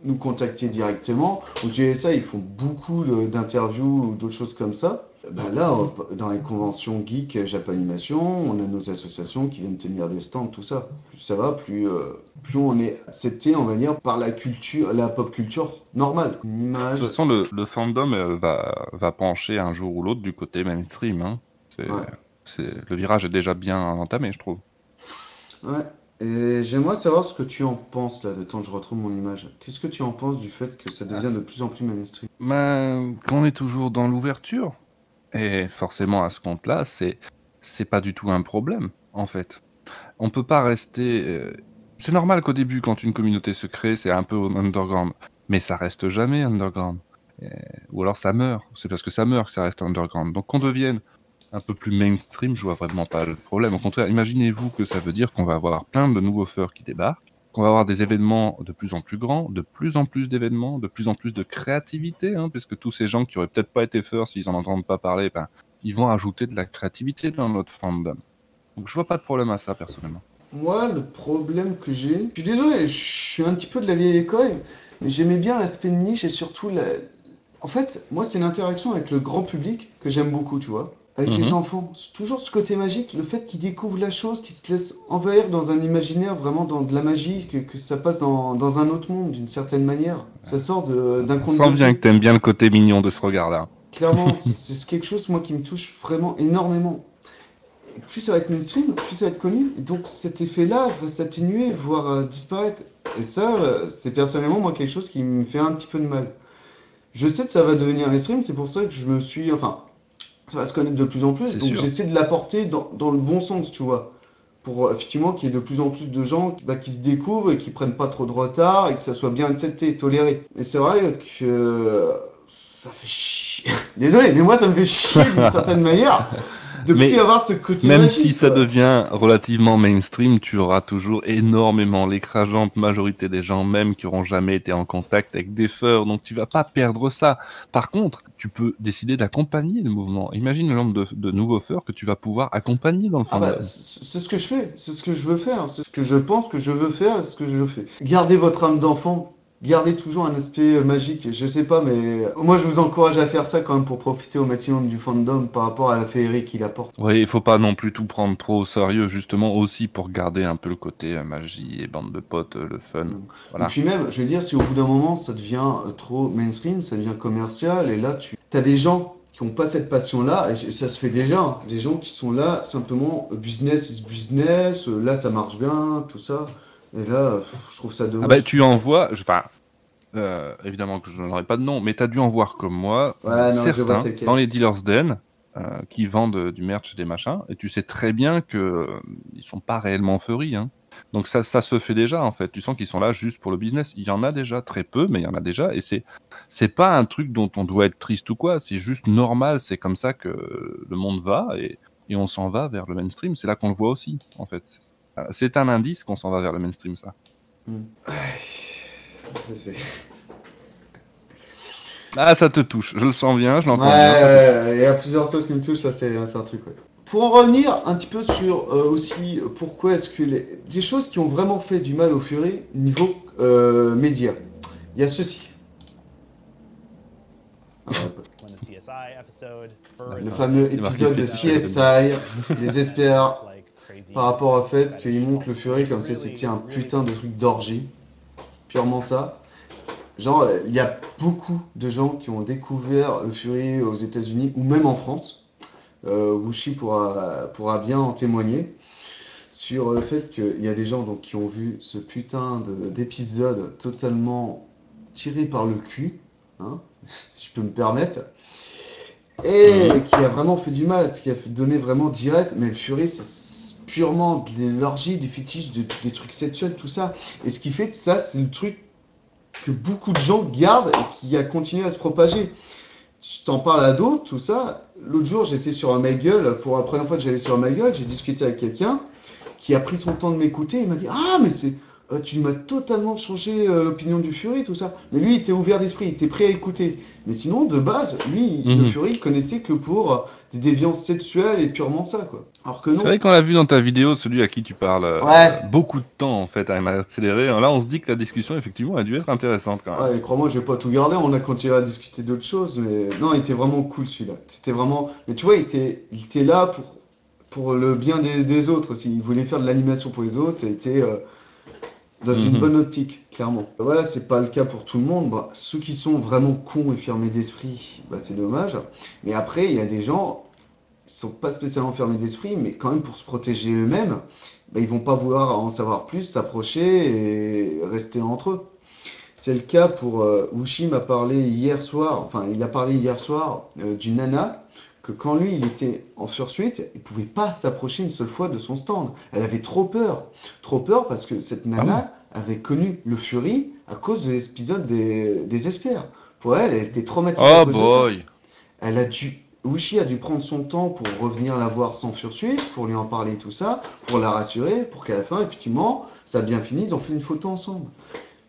nous contacter directement. Aux USA, ils font beaucoup d'interviews ou d'autres choses comme ça. Ben là, dans les conventions geek Japanimation, on a nos associations qui viennent tenir des stands, tout ça. Plus ça va, plus on est accepté, on va dire, par la culture, la pop culture normale. Une image. De toute façon, le fandom va pencher un jour ou l'autre du côté mainstream. Hein. Le virage est déjà bien entamé, je trouve. Ouais. Et j'aimerais savoir ce que tu en penses là, de temps que je retrouve mon image. Qu'est-ce que tu en penses du fait que ça devient de plus en plus mainstream? Ben, qu'on est toujours dans l'ouverture, et forcément à ce compte-là, c'est pas du tout un problème, en fait. On peut pas rester. C'est normal qu'au début, quand une communauté se crée, c'est un peu underground, mais ça reste jamais underground. Euh, ou alors ça meurt. C'est parce que ça meurt que ça reste underground. Donc qu'on devienne un peu plus mainstream, je vois vraiment pas le problème. Au contraire, imaginez-vous que ça veut dire qu'on va avoir plein de nouveaux furs qui débarquent, qu'on va avoir des événements de plus en plus grands, de plus en plus d'événements, de plus en plus de créativité, hein, puisque tous ces gens qui auraient peut-être pas été furs s'ils en entendent pas parler, ben, ils vont ajouter de la créativité dans notre fandom. Donc je vois pas de problème à ça personnellement. Moi, le problème que j'ai, je suis désolé, je suis un petit peu de la vieille école, mais j'aimais bien l'aspect de niche et surtout En fait, moi, c'est l'interaction avec le grand public que j'aime beaucoup, tu vois. Avec les Mhm. enfants. C'est toujours ce côté magique, le fait qu'ils découvrent la chose, qu'ils se laissent envahir dans un imaginaire, vraiment dans de la magie, que ça passe dans un autre monde d'une certaine manière. Ça sort d'un On conte de sent bien fées. que t'aimes bien le côté mignon de ce regard-là. Clairement, c'est quelque chose, moi, qui me touche vraiment énormément. Et plus ça va être mainstream, plus ça va être connu. Et donc cet effet-là va s'atténuer, voire disparaître. Et ça, c'est personnellement, moi, quelque chose qui me fait un petit peu de mal. Je sais que ça va devenir mainstream, c'est pour ça que je me suis... Enfin, ça va se connaître de plus en plus, C'est donc sûr. j'essaie de l'apporter dans le bon sens, tu vois. Pour effectivement qu'il y ait de plus en plus de gens qui se découvrent et qui prennent pas trop de retard et que ça soit bien accepté, toléré. Mais c'est vrai que ça fait chier. Désolé, mais moi ça me fait chier d'une certaine manière de plus Mais avoir ce côté même si magique, ça quoi. devient relativement mainstream, tu auras toujours énormément l'écrasante majorité des gens même qui auront jamais été en contact avec des furs, donc tu vas pas perdre ça. Par contre, tu peux décider d'accompagner le mouvement. Imagine le nombre de nouveaux furs que tu vas pouvoir accompagner dans le Ah bah, fandom. c'est ce que je fais, c'est ce que je veux faire, c'est ce que je pense que je veux faire, c'est ce que je fais. Gardez votre âme d'enfant, gardez toujours un aspect magique, je sais pas, mais moi je vous encourage à faire ça quand même pour profiter au maximum du fandom par rapport à la féerie qu'il apporte. Oui, il faut pas non plus tout prendre trop au sérieux, justement aussi pour garder un peu le côté magie et bande de potes, le fun. Mm. Et Voilà. puis même, je veux dire, si au bout d'un moment ça devient trop mainstream, ça devient commercial, et là tu as des gens qui n'ont pas cette passion-là, et ça se fait déjà, hein, des gens qui sont là simplement business is business, là ça marche bien, tout ça, et là je trouve ça Ah bah dommage. tu en vois, enfin, évidemment que je n'aurai pas de nom, mais tu as dû en voir comme moi, Ouais, non, je vois certains, c'est dans lequel. les dealers den, qui vendent du merch et des machins, et tu sais très bien que ils sont pas réellement furry, hein. Donc ça se fait déjà, en fait. Tu sens qu'ils sont là juste pour le business. Il y en a déjà, très peu, mais il y en a déjà, et c'est pas un truc dont on doit être triste ou quoi, c'est juste normal, c'est comme ça que le monde va, et on s'en va vers le mainstream. C'est là qu'on le voit aussi, en fait. C'est un indice qu'on s'en va vers le mainstream, ça. Hmm. C'est- Ah, ça te touche, je le sens bien, je l'entends bien, ça te touche. Ouais, il y a plusieurs choses qui me touchent, ça c'est un truc, ouais. Pour en revenir un petit peu sur aussi pourquoi est-ce que des choses qui ont vraiment fait du mal au Fury niveau média. Il y a ceci. Euh, When the CSI episode, le fameux Il est marqué épisode de Festival of CSI, les experts, like crazy par rapport au fait fetish qu'ils montrent le Fury comme si c'était un putain de truc d'orgie. Purement ça. Genre, il y a beaucoup de gens qui ont découvert le Fury aux États-Unis ou même en France. Wushi pourra bien en témoigner sur le fait qu'il y a des gens donc, qui ont vu ce putain d'épisode totalement tiré par le cul, hein, si je peux me permettre, et Mhm. qui a vraiment fait du mal, ce qui a donné vraiment direct. Mais le Fury, c'est purement de l'orgie, du fétiche, des trucs sexuels, tout ça. Et ce qui fait que ça, c'est le truc que beaucoup de gens gardent et qui a continué à se propager. Je t'en parle à d'autres, tout ça. L'autre jour, j'étais sur un MyGueule. Pour la première fois que j'allais sur un MyGueule, j'ai discuté avec quelqu'un qui a pris son temps de m'écouter. Il m'a dit ah, mais tu m'as totalement changé l'opinion du Fury, tout ça. Mais lui, il était ouvert d'esprit, il était prêt à écouter. Mais sinon, de base, lui, le Mhm. Fury, il connaissait que pour des déviances sexuelles et purement ça, quoi. Alors que C'est vrai non. qu'on l'a vu dans ta vidéo, celui à qui tu parles Ouais. beaucoup de temps en fait, à accéléré. Là, on se dit que la discussion effectivement a dû être intéressante quand même. Ouais, crois-moi, je vais pas tout garder. On a continué à discuter d'autres choses, mais non, il était vraiment cool celui-là. C'était vraiment. Mais tu vois, il était là pour le bien des autres aussi. Il voulait faire de l'animation pour les autres. Ça a été dans une Mhm. bonne optique, clairement. Voilà, c'est pas le cas pour tout le monde. Bah, ceux qui sont vraiment cons et fermés d'esprit, bah, c'est dommage. Mais après, il y a des gens. sont pas spécialement fermés d'esprit, mais quand même pour se protéger eux-mêmes, bah, ils vont pas vouloir en savoir plus, s'approcher et rester entre eux. C'est le cas pour Wushi m'a parlé hier soir, enfin il a parlé hier soir d'une nana que quand lui il était en fursuit, il pouvait pas s'approcher une seule fois de son stand. Elle avait trop peur parce que cette nana avait connu le Fury à cause de l'épisode des Espières. Pour elle, elle était traumatisée à Oh cause de ça. boy! Wushi a dû prendre son temps pour revenir la voir sans fursuit, pour lui en parler tout ça, pour la rassurer, pour qu'à la fin, effectivement, ça a bien fini, ils ont fait une photo ensemble.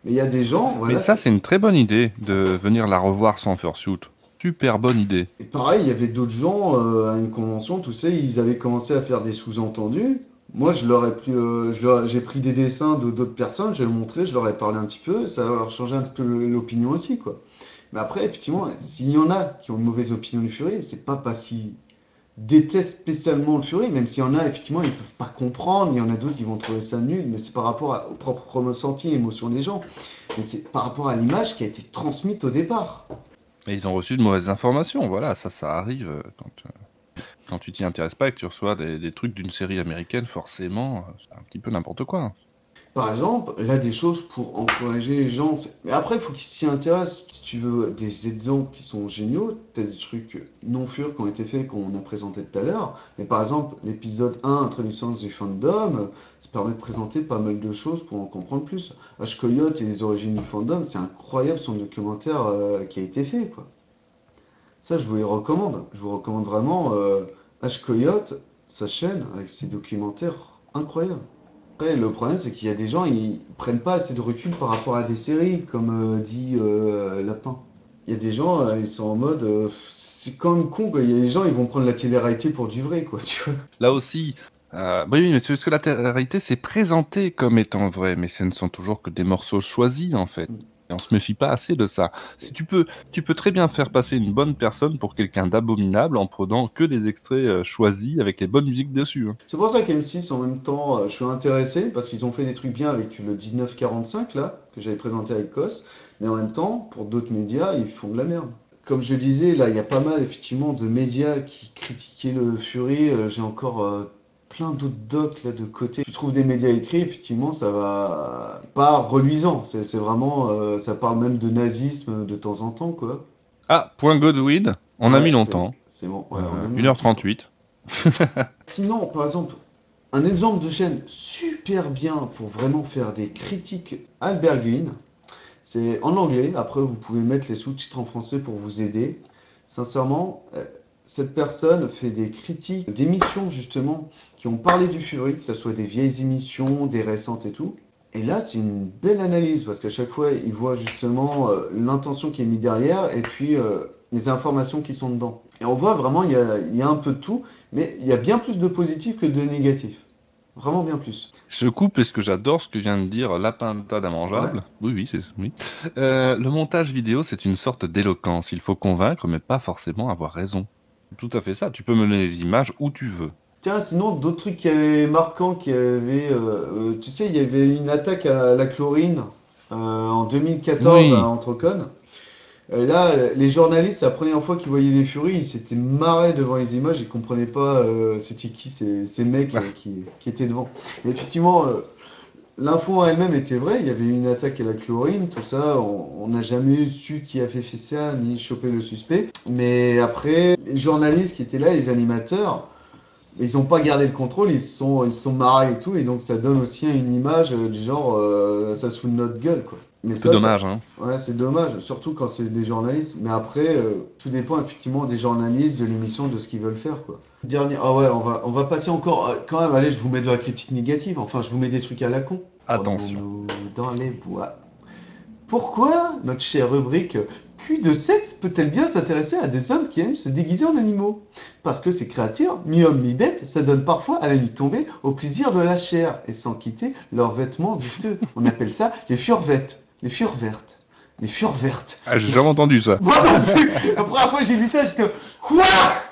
Mais il y a des gens, voilà. Mais ça, c'est une très bonne idée de venir la revoir sans fursuit. Super bonne idée. Et pareil, il y avait d'autres gens à une convention, tu sais, ils avaient commencé à faire des sous-entendus. Moi, j'ai pris des dessins d'autres personnes, je les ai montrés, je leur ai parlé un petit peu, ça va leur changer un petit peu l'opinion aussi, quoi. Mais après, effectivement, s'il y en a qui ont une mauvaise opinion du Fury, c'est pas parce qu'ils détestent spécialement le Fury, même s'il y en a, effectivement, ils peuvent pas comprendre, il y en a d'autres qui vont trouver ça nul, mais c'est par rapport au propre ressenti et émotion des gens. Mais c'est par rapport à l'image qui a été transmise au départ. Et ils ont reçu de mauvaises informations, voilà, ça arrive quand tu t'y intéresses pas et que tu reçois des trucs d'une série américaine, forcément, c'est un petit peu n'importe quoi. Par exemple, là, des choses pour encourager les gens. Mais après, il faut qu'ils s'y intéressent. Si tu veux des exemples qui sont géniaux, tu as des trucs non-fur qui ont été faits, qu'on a présenté tout à l'heure. Mais par exemple, l'épisode 1, Introduction du fandom, ça permet de présenter pas mal de choses pour en comprendre plus. H. Coyote et les origines du fandom, c'est incroyable son documentaire qui a été fait, quoi. Ça, je vous les recommande. Je vous recommande vraiment H. Coyote, sa chaîne, avec ses documentaires incroyables. Après, le problème, c'est qu'il y a des gens, ils prennent pas assez de recul par rapport à des séries, comme dit Lapin. Il y a des gens, ils sont en mode, c'est quand même con, quoi. Il y a des gens, ils vont prendre la télé-réalité pour du vrai, quoi, tu vois. Là aussi, oui, mais c'est parce que la réalité, c'est présenté comme étant vrai, mais ce ne sont toujours que des morceaux choisis, en fait. Et on se méfie pas assez de ça. Si tu peux très bien faire passer une bonne personne pour quelqu'un d'abominable en prenant que des extraits choisis avec les bonnes musiques dessus. Hein. C'est pour ça qu'M6, en même temps, je suis intéressé, parce qu'ils ont fait des trucs bien avec le 1945, là, que j'avais présenté avec Kos, mais en même temps, pour d'autres médias, ils font de la merde. Comme je disais, là, il y a pas mal, effectivement, de médias qui critiquaient le Fury. J'ai encore plein d'autres docs là de côté. Tu trouves des médias écrits, effectivement, ça va pas reluisant. C'est vraiment, ça parle même de nazisme de temps en temps, quoi. Ah, point Godwin, on a mis longtemps. C'est bon, ouais, on a mis 1h38. Sinon, par exemple, un exemple de chaîne super bien pour vraiment faire des critiques Albert Green, c'est en anglais. Après, vous pouvez mettre les sous-titres en français pour vous aider. Sincèrement, cette personne fait des critiques d'émissions justement qui ont parlé du Fury, que ce soit des vieilles émissions, des récentes et tout. Et là, c'est une belle analyse parce qu'à chaque fois, il voit justement l'intention qui est mise derrière et puis les informations qui sont dedans. Et on voit vraiment, il y a un peu de tout, mais il y a bien plus de positifs que de négatifs. Vraiment bien plus. Je coupe parce que j'adore ce que vient de dire Lapin d'Amangeable. Ouais. Oui, oui. Le montage vidéo, c'est une sorte d'éloquence. Il faut convaincre, mais pas forcément avoir raison. Tout à fait ça. Tu peux mener les images où tu veux. Tiens, sinon, d'autres trucs qui avaient marquants, qui avaient... tu sais, il y avait une attaque à la chlorine en 2014 à Entrecône. Et là, les journalistes, c'est la première fois qu'ils voyaient les Furies, ils s'étaient marrés devant les images, ils comprenaient pas c'était qui ces mecs qui étaient devant. Et effectivement, l'info en elle-même était vraie, il y avait eu une attaque à la chlorine, tout ça, on n'a jamais su qui a fait ça, ni chopé le suspect. Mais après, les journalistes qui étaient là, les animateurs, ils n'ont pas gardé le contrôle, ils se sont marrés et tout, et donc ça donne aussi une image du genre, ça se fout de notre gueule, quoi. Mais c'est dommage, hein. Ouais, c'est dommage, surtout quand c'est des journalistes. Mais après, tout dépend effectivement des journalistes, de l'émission, de ce qu'ils veulent faire, quoi. Dernier, ah ouais, on va passer encore, quand même, allez, je vous mets de la critique négative, enfin, je vous mets des trucs à la con. Attention. Dans les bois. Pourquoi notre chère rubrique Cul de sexe peut-elle bien s'intéresser à des hommes qui aiment se déguiser en animaux? Parce que ces créatures, mi-homme, mi-bête, s'adonnent parfois à la nuit tombée au plaisir de la chair, et sans quitter leurs vêtements douteux. On appelle ça les furvettes. Les fures vertes. Les fures vertes. Ah, j'ai jamais entendu ça. Moi non plus. La première fois que j'ai vu ça, j'étais... Quoi?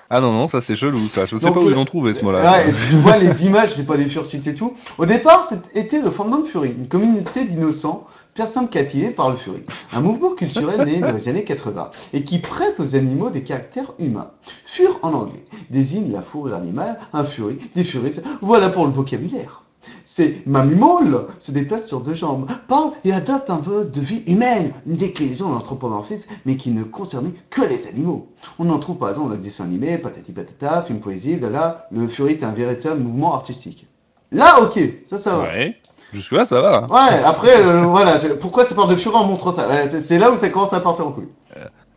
Ah non, ça c'est chelou, ça. Je sais Donc, pas où ils l'ont trouvé ce mot-là. Ouais, et tu vois les images, c'est pas des fursites et tout. Au départ, c'était le Fandom Fury, une communauté d'innocents, personnes captivées par le Fury. Un mouvement culturel né dans les années 80 et qui prête aux animaux des caractères humains. Fur en anglais désigne la fourrure animale, un Fury, des furies. Voilà pour le vocabulaire. Ces mamimals se déplacent sur 2 jambes, parlent et adoptent un mode de vie humaine, une déclinaison de l'anthropomorphisme, mais qui ne concernait que les animaux. On en trouve par exemple dans le dessin animé, patati patata, film poésie, là, le Fury est un véritable mouvement artistique. Là, ok, ça va. Ouais. Jusque-là, ça va. Ouais, après, voilà, pourquoi ça parle de Fury en montrant ça? Ouais, c'est là où ça commence à partir en couille.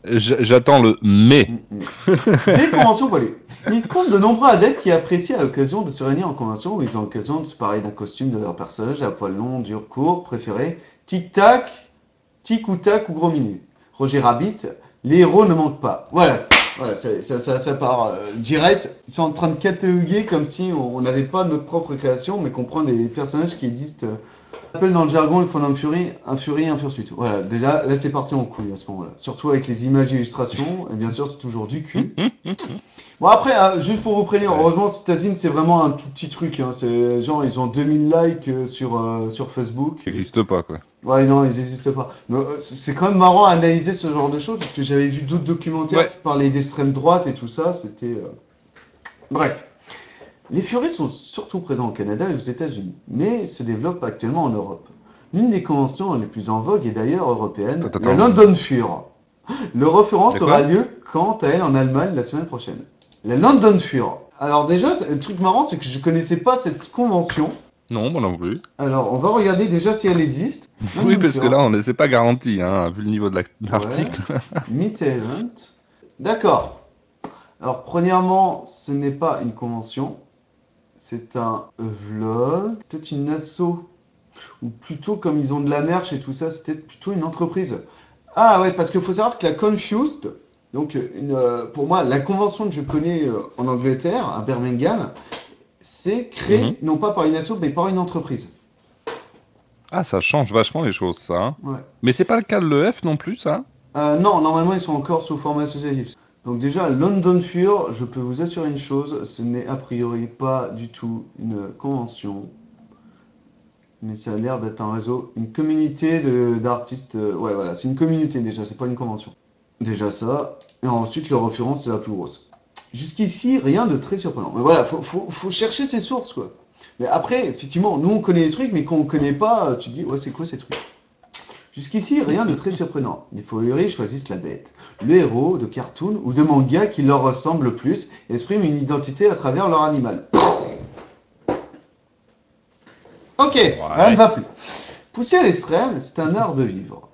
J'attends le mais. Des conventions poilues. Il compte de nombreux adeptes qui apprécient à l'occasion de se réunir en convention où ils ont l'occasion de se parer d'un costume de leur personnage à poil long, dur, court, préféré. Tic-tac, tic ou tac ou gros minu. Roger Rabbit, les héros ne manquent pas. Voilà, ça part direct. Ils sont en train de cataloguer comme si on n'avait pas notre propre création, mais qu'on prend des personnages qui existent. On appelle dans le jargon le Fandom Fury, un fursuit. Voilà, déjà, là c'est parti en couille à ce moment-là. Surtout avec les images et illustrations, et bien sûr c'est toujours du cul. Bon après, juste pour vous prévenir, heureusement Citazine c'est vraiment un tout petit truc, hein. C'est genre ils ont 2000 likes sur Facebook. Ça n'existe pas, quoi. Ouais non, ils n'existent pas. Mais, c'est quand même marrant à analyser ce genre de choses, parce que j'avais vu d'autres documentaires qui parlaient d'extrême droite et tout ça, c'était... Bref. Les Furies sont surtout présents au Canada et aux États-Unis, mais se développent actuellement en Europe. L'une des conventions les plus en vogue est d'ailleurs européenne, la London Fur. Le référence aura lieu quant à elle en Allemagne la semaine prochaine. La London Fur. Alors déjà, le truc marrant, c'est que je connaissais pas cette convention. Non, moi non plus. Alors, on va regarder déjà si elle existe. Oui, parce que là, on c'est pas garanti, hein, vu le niveau de l'article. Ouais. Meet Event. D'accord. Alors, premièrement, ce n'est pas une convention. C'est un vlog, c'est peut-être une asso, ou plutôt comme ils ont de la merch et tout ça, c'était plutôt une entreprise. Ah ouais, parce qu'il faut savoir que la Confused, donc pour moi, la convention que je connais en Angleterre, à Birmingham, c'est créé non pas par une asso, mais par une entreprise. Ah, ça change vachement les choses, ça. Hein. Ouais. Mais c'est pas le cas de l'EF non plus, ça? Non, normalement ils sont encore sous format associatif. Donc déjà, London Fur, je peux vous assurer une chose, ce n'est a priori pas du tout une convention, mais ça a l'air d'être un réseau, une communauté d'artistes, ouais voilà, c'est une communauté déjà, c'est pas une convention. Déjà ça, et ensuite leur référence c'est la plus grosse. Jusqu'ici, rien de très surprenant, mais voilà, faut chercher ses sources quoi. Mais après, effectivement, nous on connaît les trucs, mais quand on connaît pas, tu dis, ouais c'est quoi ces trucs? Jusqu'ici, rien de très surprenant. Les Furies choisissent la bête, le héros de cartoon ou de manga qui leur ressemble le plus, exprime une identité à travers leur animal. Ok, rien ne va plus. Poussé à l'extrême, c'est un art de vivre.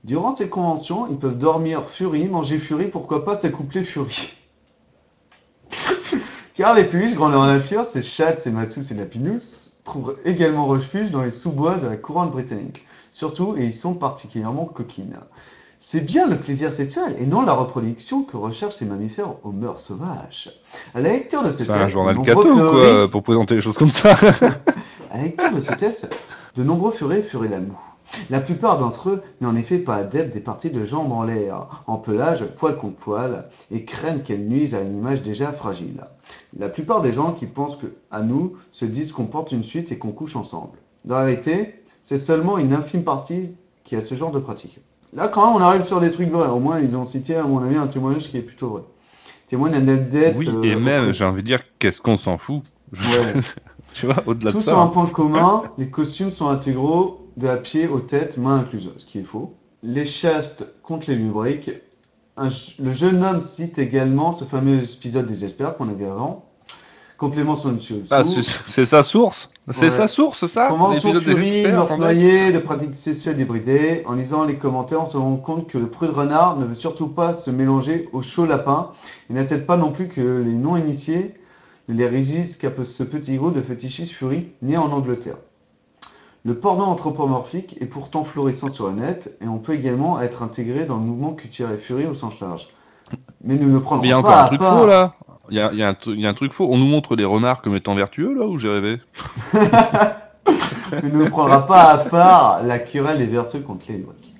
Durant ces conventions, ils peuvent dormir Fury, manger Fury, pourquoi pas s'accoupler Fury. Car les peluches, grandeur nature, ces chats, ces matous, ces lapinous, trouvent également refuge dans les sous-bois de la couronne britannique. Surtout, et ils sont particulièrement coquines. C'est bien le plaisir sexuel et non la reproduction que recherchent ces mammifères aux mœurs sauvages. À la lecture de ce C'est texte, un journal catho ou quoi, pour présenter les choses comme ça? À la lecture de ce texte, de nombreux feraient la moue. La plupart d'entre eux n'est en effet pas adeptes des parties de jambes en l'air, en pelage, poil contre poil, et craignent qu'elles nuisent à une image déjà fragile. La plupart des gens qui pensent à nous se disent qu'on porte une suite et qu'on couche ensemble. Dans la vérité, c'est seulement une infime partie qui a ce genre de pratique. Là, quand même, on arrive sur des trucs vrais. Au moins, ils ont cité, à mon avis, un témoignage qui est plutôt vrai. Témoigne d'un adepte... Oui, et même, j'ai envie de dire, qu'est-ce qu'on s'en fout? Ouais. Tu vois, au-delà de ça... Tous ont un point commun, les costumes sont intégraux de la pied aux têtes, mains incluses, ce qui est faux. Les chastes contre les lubriques. Le jeune homme cite également ce fameux épisode des experts qu'on avait avant. Complément son dessus. Ah, c'est sa source? C'est sa source, ça? Convention Fury, meurtre noyé, de pratiques sexuelles débridées. En lisant les commentaires, on se rend compte que le prude renard ne veut surtout pas se mélanger au chaud lapin. Il n'accepte pas non plus que les non-initiés ne les régissent qu'à ce petit groupe de fétichistes Fury nés en Angleterre. Le porno anthropomorphique est pourtant florissant sur le net et on peut également être intégré dans le mouvement culturel Fury au sens large. Mais nous ne prendrons pas. Mais il y a encore un truc faux là. Il y a un truc faux. On nous montre les renards comme étant vertueux là, ou j'ai rêvé? On ne prendra pas à part la querelle des vertueux contre les lubriques.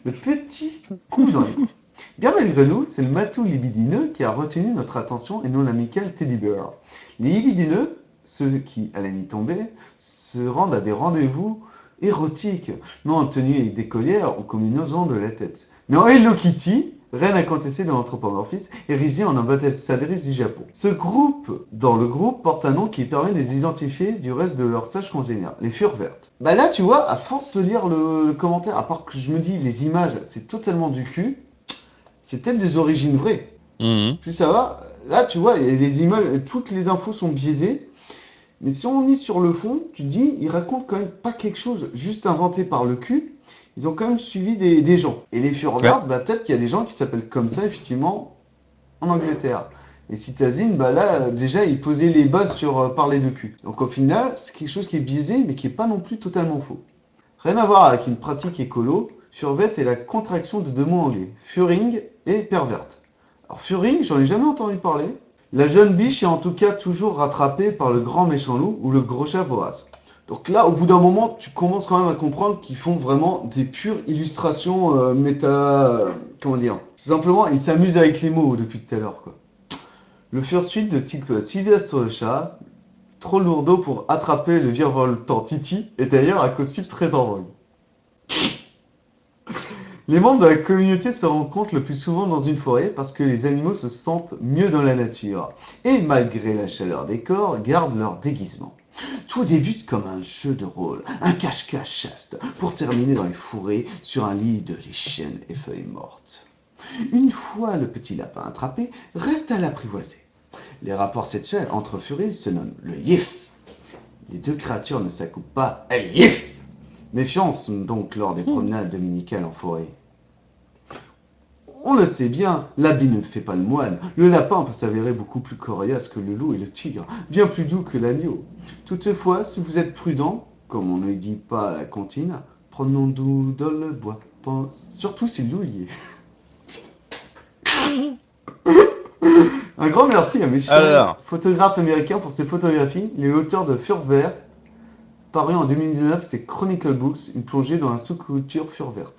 Le petit coup dans les coups. Bien malgré nous, c'est le matou libidineux qui a retenu notre attention et non l'amical Teddy Bear. Les libidineux, ceux qui, à la nuit tombée, se rendent à des rendez-vous érotiques, non en tenue avec des collières ou comme une osant de la tête, mais en Hello Kitty, reine incontestée de l'anthropomorphisme, érigée en ambassadrice du Japon. Ce groupe, dans le groupe, porte un nom qui permet de les identifier du reste de leurs sages congénères, les fures vertes. Bah là, tu vois, à force de lire le commentaire, à part que je me dis, les images, c'est totalement du cul, c'est peut-être des origines vraies. Plus ça va, là, tu vois, les images, toutes les infos sont biaisées, mais si on lit sur le fond, tu te dis, ils racontent quand même pas quelque chose juste inventé par le cul, ils ont quand même suivi des gens. Et les fures vertes, bah, peut-être qu'il y a des gens qui s'appellent comme ça, effectivement, en Angleterre. Et Citazine, bah là, déjà, ils posaient les bases sur parler de cul. Donc au final, c'est quelque chose qui est biaisé, mais qui n'est pas non plus totalement faux. Rien à voir avec une pratique écolo, furvette est la contraction de deux mots anglais, furing et perverte. Alors furing, j'en ai jamais entendu parler. La jeune biche est en tout cas toujours rattrapée par le grand méchant loup ou le gros chat vorace. Donc là, au bout d'un moment, tu commences quand même à comprendre qu'ils font vraiment des pures illustrations comment dire. Simplement, ils s'amusent avec les mots depuis tout à l'heure, quoi. Le fursuit de type Sylvestre le chat, trop lourdeau pour attraper le virevoltant Titi, est d'ailleurs un costume très en vogue. Les membres de la communauté se rencontrent le plus souvent dans une forêt parce que les animaux se sentent mieux dans la nature et, malgré la chaleur des corps, gardent leur déguisement. Tout débute comme un jeu de rôle, un cache-cache chaste, pour terminer dans les fourrés sur un lit de lichens et feuilles mortes. Une fois le petit lapin attrapé, reste à l'apprivoiser. Les rapports sexuels entre furies se nomment le yif. Les deux créatures ne s'accoupent pas, elles yif. Méfiance donc lors des promenades dominicales en forêt. On le sait bien, l'habit ne fait pas le moine. Le lapin peut s'avérer beaucoup plus coriace que le loup et le tigre, bien plus doux que l'agneau. Toutefois, si vous êtes prudent, comme on ne dit pas à la cantine, prenons-nous dans le bois. Surtout si le loup y est. Un grand merci à Michel, photographe américain, pour ses photographies. Il est l'auteur de Furverse, paru en 2019, c'est Chronicle Books, une plongée dans la sous-culture fure verte.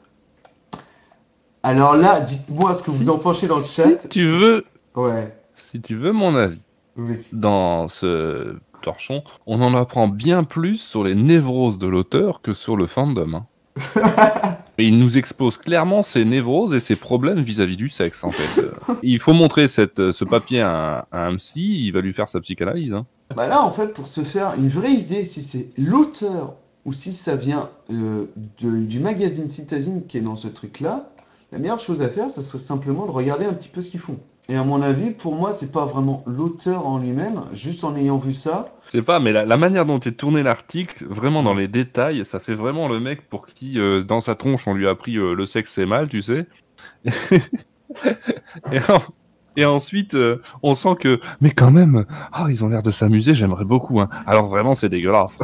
Alors là, dites-moi ce que vous en pensez dans le chat. Si tu veux, ouais. Si tu veux mon avis, dans ce torchon, on en apprend bien plus sur les névroses de l'auteur que sur le fandom. Hein. Et il nous expose clairement ses névroses et ses problèmes vis-à-vis du sexe, en fait. Il faut montrer ce papier à un psy, il va lui faire sa psychanalyse. Hein. Bah là, en fait, pour se faire une vraie idée, si c'est l'auteur ou si ça vient du magazine Citazine qui est dans ce truc-là, la meilleure chose à faire, ça serait simplement de regarder un petit peu ce qu'ils font. Et à mon avis, pour moi, c'est pas vraiment l'auteur en lui-même, juste en ayant vu ça. Je sais pas, mais la manière dont est tourné l'article, vraiment dans les détails, ça fait vraiment le mec pour qui, dans sa tronche, on lui a appris le sexe c'est mal, tu sais. Et ensuite, on sent que, mais quand même, ils ont l'air de s'amuser, j'aimerais beaucoup. Hein. Alors vraiment, c'est dégueulasse.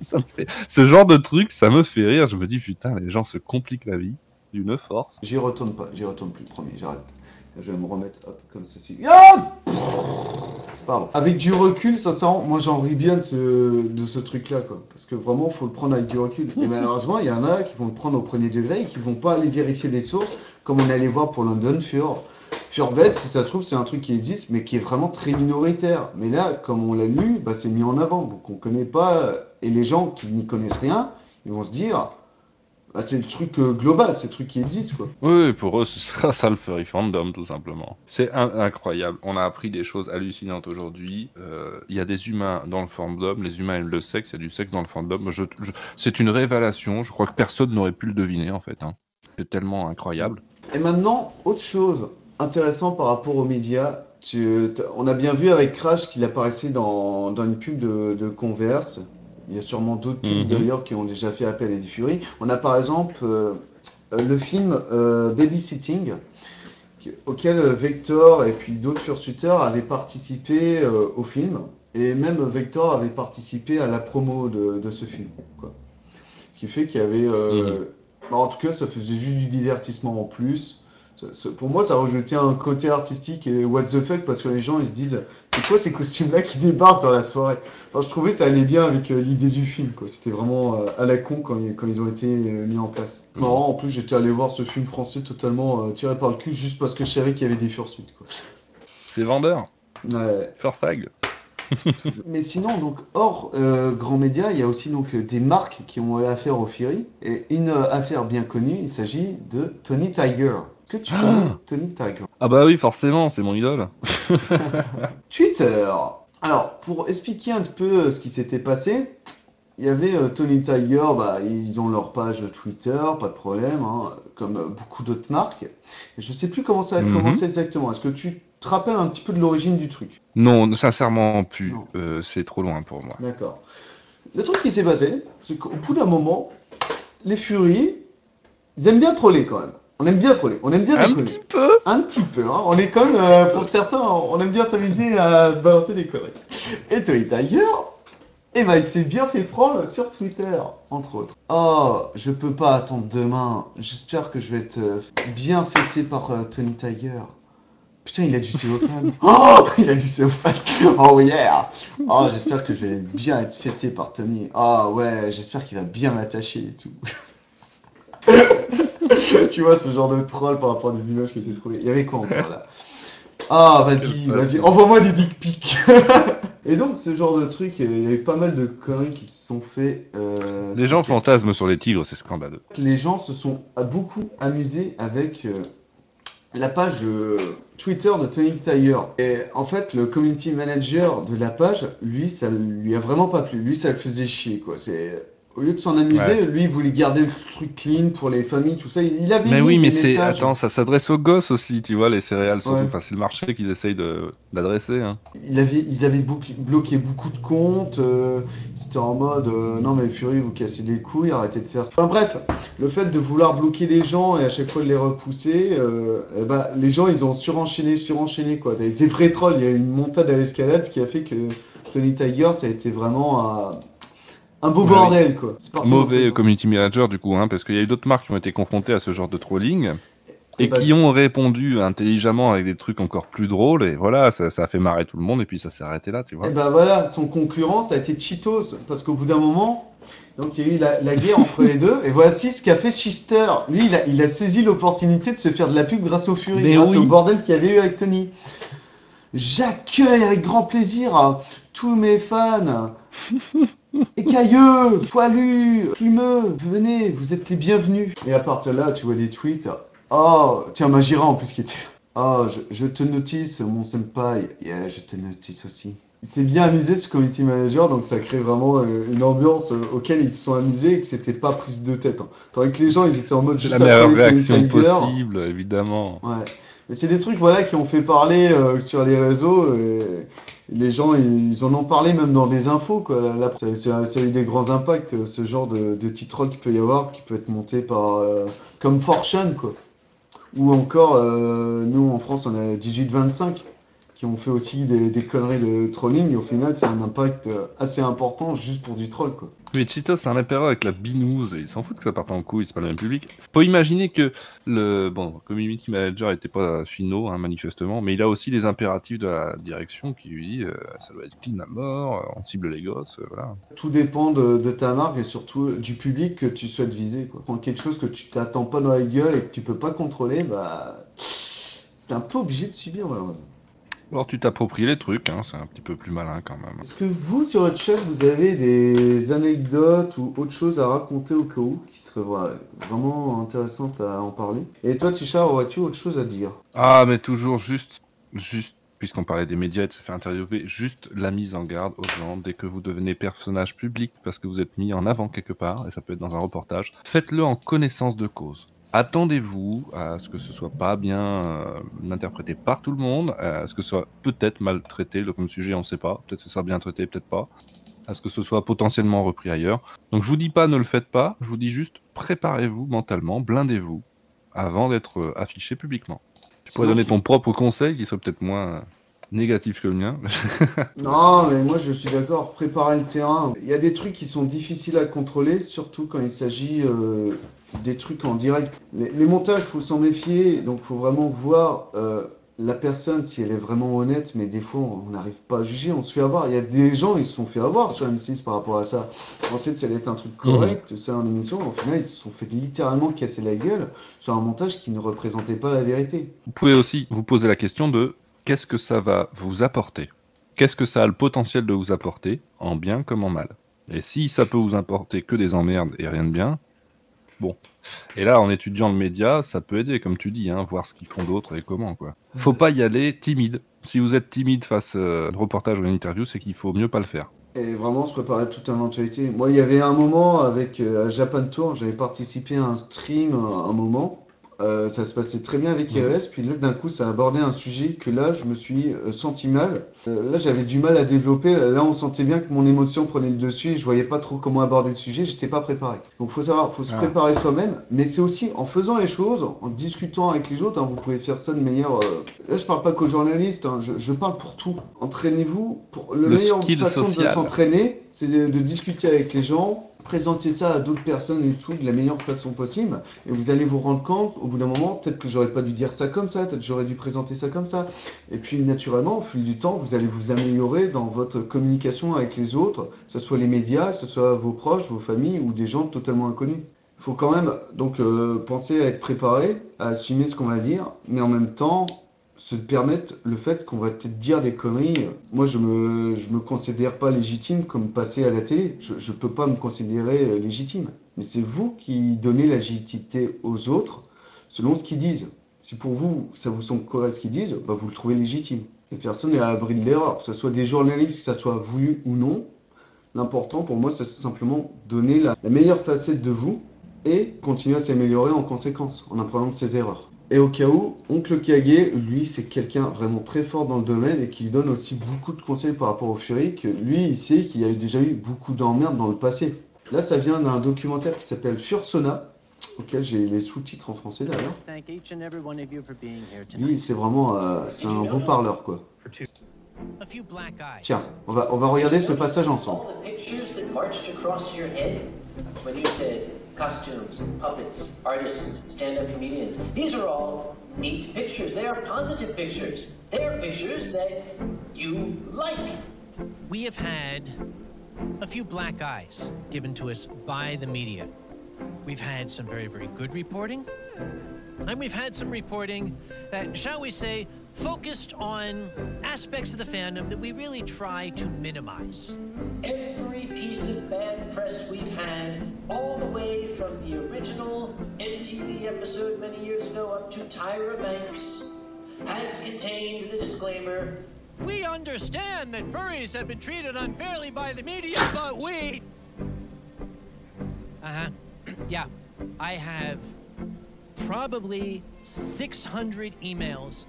Ça me fait... Ce genre de truc, ça me fait rire. Je me dis, putain, les gens se compliquent la vie d'une force. J'y retourne plus, promis, j'arrête. Je vais me remettre comme ceci. Ah pardon. Avec du recul, sincèrement, moi j'en ris bien de ce truc-là, quoi. Parce que vraiment, faut le prendre avec du recul. Et malheureusement, il y en a qui vont le prendre au premier degré et qui vont pas aller vérifier les sources, comme on allait voir pour London Furvet, si ça se trouve, c'est un truc qui existe, mais qui est vraiment très minoritaire. Mais là, comme on l'a lu, bah, c'est mis en avant. Donc on connaît pas. Et les gens qui n'y connaissent rien, ils vont se dire, bah, c'est le truc global, c'est le truc qui existe, quoi. Oui, pour eux, ce sera ça le furry fandom, tout simplement. C'est incroyable. On a appris des choses hallucinantes aujourd'hui. Il y a des humains dans le fandom. Les humains aiment le sexe. Il y a du sexe dans le fandom. C'est une révélation. Je crois que personne n'aurait pu le deviner, en fait. Hein. C'est tellement incroyable. Et maintenant, autre chose intéressant par rapport aux médias. On a bien vu avec Crash qu'il apparaissait dans une pub de Converse. Il y a sûrement d'autres pubs d'ailleurs qui ont déjà fait appel à des furies. On a par exemple le film Babysitting, auquel Vector et puis d'autres fursuiteurs avaient participé au film. Et même Vector avait participé à la promo de ce film, quoi. Ce qui fait qu'il y avait... en tout cas, ça faisait juste du divertissement en plus. Pour moi, ça rajoutait un côté artistique et what the fuck, parce que les gens, ils se disent, c'est quoi ces costumes-là qui débarquent dans la soirée? Enfin, je trouvais ça allait bien avec l'idée du film, quoi. C'était vraiment à la con quand ils ont été mis en place. Marrant, en plus, j'étais allé voir ce film français totalement tiré par le cul, juste parce que je savais qu'il y avait des fursuits, quoi. C'est vendeur. Ouais. Furfag. Mais sinon, donc, hors grands médias, il y a aussi donc des marques qui ont affaire au Fury. Et une affaire bien connue, il s'agit de Tony Tiger. Est-ce que tu connais Tony Tiger? Ah bah oui, forcément, c'est mon idole. Twitter. Alors, pour expliquer un peu ce qui s'était passé, il y avait Tony Tiger, bah, ils ont leur page Twitter, pas de problème, hein, comme beaucoup d'autres marques. Et je sais plus comment ça a commencé exactement. Est-ce que tu te rappelles un petit peu de l'origine du truc? Non, sincèrement, plus. Non. C'est trop loin pour moi. D'accord. Le truc qui s'est passé, c'est qu'au bout d'un moment, les Furies, ils aiment bien troller quand même. On aime bien troller, on aime bien déconner. Petit peu. Un petit peu, hein. On est comme, pour certains, on aime bien s'amuser à se balancer des conneries. Et Tony Tiger, eh ben, il s'est bien fait prendre sur Twitter, entre autres. Oh, je peux pas attendre demain. J'espère que je vais être bien fessé par Tony Tiger. Putain, il a du cellophane. Oh, il a du cellophane. Oh yeah. Oh, j'espère que je vais bien être fessé par Tony. Oh ouais, j'espère qu'il va bien m'attacher et tout. Tu vois, ce genre de troll par rapport à des images qui étaient trouvées. Il y avait quoi encore là? Ah, vas-y, envoie-moi des dick pics. Et donc, ce genre de truc, il y a eu pas mal de conneries qui se sont fait. Les gens fantasment sur les tigres, c'est scandaleux. Les gens se sont beaucoup amusés avec la page Twitter de Tony Tiger. Et en fait, le community manager de la page, lui, ça lui a vraiment pas plu. Lui, ça le faisait chier, quoi. Au lieu de s'en amuser, lui, il voulait garder le truc clean pour les familles, tout ça. Il avait Mais mis oui, des mais messages. attends, ça s'adresse aux gosses aussi, tu vois, les céréales surtout. Ouais. Enfin, c'est le marché qu'ils essayent d'adresser. Hein. Ils avaient bloqué beaucoup de comptes. C'était en mode non, mais Fury, vous cassez les couilles, arrêtez de faire ça. Enfin bref, le fait de vouloir bloquer les gens et à chaque fois de les repousser, les gens, ils ont surenchaîné, quoi. Des vrais trolls. Il y a eu une montade à l'escalade qui a fait que Tony Tiger, ça a été vraiment un beau bordel, quoi. C'est parti Mauvais dans community manager, du coup, hein, parce qu'il y a eu d'autres marques qui ont été confrontées à ce genre de trolling. Et Et qui ont répondu intelligemment avec des trucs encore plus drôles, et voilà, ça a fait marrer tout le monde, et puis ça s'est arrêté là, tu vois. Et bah voilà, son concurrent, ça a été Cheetos, parce qu'au bout d'un moment, donc il y a eu la guerre entre les deux, et voici ce qu'a fait Chister. Lui, il a saisi l'opportunité de se faire de la pub grâce au Fury, grâce au bordel qu'il y avait eu avec Tony. J'accueille avec grand plaisir tous mes fans, écailleux, poilus, plumeux, venez, vous êtes les bienvenus. Et à partir de là, tu vois des tweets. Oh, tiens, Majira en plus qui était. Oh, je te notice, mon senpai. Yeah, je te notice aussi. Il s'est bien amusé ce community manager, donc ça crée vraiment une ambiance auquel ils se sont amusés et que c'était pas prise de tête. Hein. Tandis que les gens, ils étaient en mode C'est juste la meilleure après réaction Tony Tiger. possible, évidemment. Ouais. Mais c'est des trucs voilà qui ont fait parler sur les réseaux. Et les gens, ils en ont parlé même dans des infos, quoi. Ça a eu des grands impacts, ce genre de petit troll qu'il peut y avoir, qui peut être monté par comme 4chan, quoi. Ou encore, nous en France, on a 18-25 qui ont fait aussi des conneries de trolling. Et au final, c'est un impact assez important juste pour du troll, quoi. Mais Cheetos, c'est un apéro avec la binouse, et ils s'en foutent que ça parte en couille, c'est pas le même public. Faut imaginer que le community manager était pas finot, hein, manifestement, mais il a aussi des impératifs de la direction qui lui dit ça doit être clean à mort, on cible les gosses, voilà. Tout dépend de ta marque et surtout du public que tu souhaites viser, quoi. Quand quelque chose que tu t'attends pas dans la gueule et que tu peux pas contrôler, bah t'es un peu obligé de subir, malheureusement. Alors tu t'appropries les trucs, hein, c'est un petit peu plus malin quand même. Est-ce que vous, sur le chat, vous avez des anecdotes ou autre chose à raconter au cas où, qui serait vraiment intéressante à en parler? Et toi, Tichar, aurais-tu autre chose à dire? Ah, mais toujours juste, puisqu'on parlait des médias et de se faire interviewer, juste la mise en garde aux gens, dès que vous devenez personnage public, parce que vous êtes mis en avant quelque part, et ça peut être dans un reportage, faites-le en connaissance de cause. Attendez-vous à ce que ce soit pas bien interprété par tout le monde, à ce que ce soit peut-être mal traité, comme sujet on sait pas, peut-être que ce sera bien traité, peut-être pas, à ce que ce soit potentiellement repris ailleurs. Donc je vous dis pas ne le faites pas, je vous dis juste préparez-vous mentalement, blindez-vous, avant d'être affiché publiquement. Tu pourrais donner ton propre conseil qui serait peut-être moins négatif que le mien. Non, mais moi je suis d'accord, préparer le terrain. Il y a des trucs qui sont difficiles à contrôler, surtout quand il s'agit des trucs en direct. Les montages, faut s'en méfier, donc faut vraiment voir la personne si elle est vraiment honnête, mais des fois on n'arrive pas à juger, on se fait avoir. Il y a des gens, ils se sont fait avoir sur M6 par rapport à ça. On pensait que ça allait être un truc correct, ça en émission, au final ils se sont fait littéralement casser la gueule sur un montage qui ne représentait pas la vérité. Vous pouvez aussi vous poser la question de qu'est-ce que ça va vous apporter? Qu'est-ce que ça a le potentiel de vous apporter, en bien comme en mal? Et si ça peut vous apporter que des emmerdes et rien de bien, bon. Et là, en étudiant le média, ça peut aider, comme tu dis, hein, voir ce qu'ils font d'autres et comment, quoi. Faut pas y aller timide. Si vous êtes timide face à un reportage ou à une interview, c'est qu'il faut mieux pas le faire. Et vraiment se préparer à toute éventualité. Moi, il y avait un moment avec Japan Tour, j'avais participé à un stream un moment. Ça se passait très bien avec RS, puis là d'un coup ça abordait un sujet que là je me suis senti mal. Là j'avais du mal à développer, là on sentait bien que mon émotion prenait le dessus et je voyais pas trop comment aborder le sujet, j'étais pas préparé. Donc faut savoir, faut se préparer soi-même, mais c'est aussi en faisant les choses, en discutant avec les autres, hein, vous pouvez faire ça de meilleure... Là je parle pas qu'aux journalistes, hein, je parle pour tout. Entraînez-vous, pour le meilleure façon de s'entraîner, c'est de discuter avec les gens, présenter ça à d'autres personnes et tout de la meilleure façon possible, et vous allez vous rendre compte au bout d'un moment, peut-être que j'aurais pas dû dire ça comme ça, peut-être que j'aurais dû présenter ça comme ça, et puis naturellement au fil du temps vous allez vous améliorer dans votre communication avec les autres, que ce soit les médias, que ce soit vos proches, vos familles ou des gens totalement inconnus. Il faut quand même donc penser à être préparé, à assumer ce qu'on va dire, mais en même temps se permettre le fait qu'on va peut-être dire des conneries. Moi, je me considère pas légitime comme passer à la télé. Je peux pas me considérer légitime. Mais c'est vous qui donnez la légitimité aux autres selon ce qu'ils disent. Si pour vous, ça vous semble correct ce qu'ils disent, bah vous le trouvez légitime. Et personne n'est à l'abri de l'erreur, que ce soit des journalistes, que ça soit voulu ou non. L'important pour moi, c'est simplement donner la meilleure facette de vous et continuer à s'améliorer en conséquence, en apprenant de ses erreurs. Et au cas où, Oncle Kage, lui, c'est quelqu'un vraiment très fort dans le domaine et qui lui donne aussi beaucoup de conseils par rapport au Fury, que lui, il sait qu'il y a déjà eu beaucoup d'emmerdes dans le passé. Là, ça vient d'un documentaire qui s'appelle Fursona, auquel j'ai les sous-titres en français d'ailleurs. Lui, c'est vraiment c'est un beau parleur, quoi. Tiens, on va regarder ce passage ensemble. Costumes, puppets, artists, stand-up comedians. These are all neat pictures. They are positive pictures. They are pictures that you like. We have had a few black eyes given to us by the media. We've had some very, very good reporting, and we've had some reporting that, shall we say, focused on aspects of the fandom that we really try to minimize. Every piece of bad press we've had, all the way from the original MTV episode many years ago up to Tyra Banks, has contained the disclaimer, "We understand that furries have been treated unfairly by the media, but we..." Yeah, I have probably 600 emails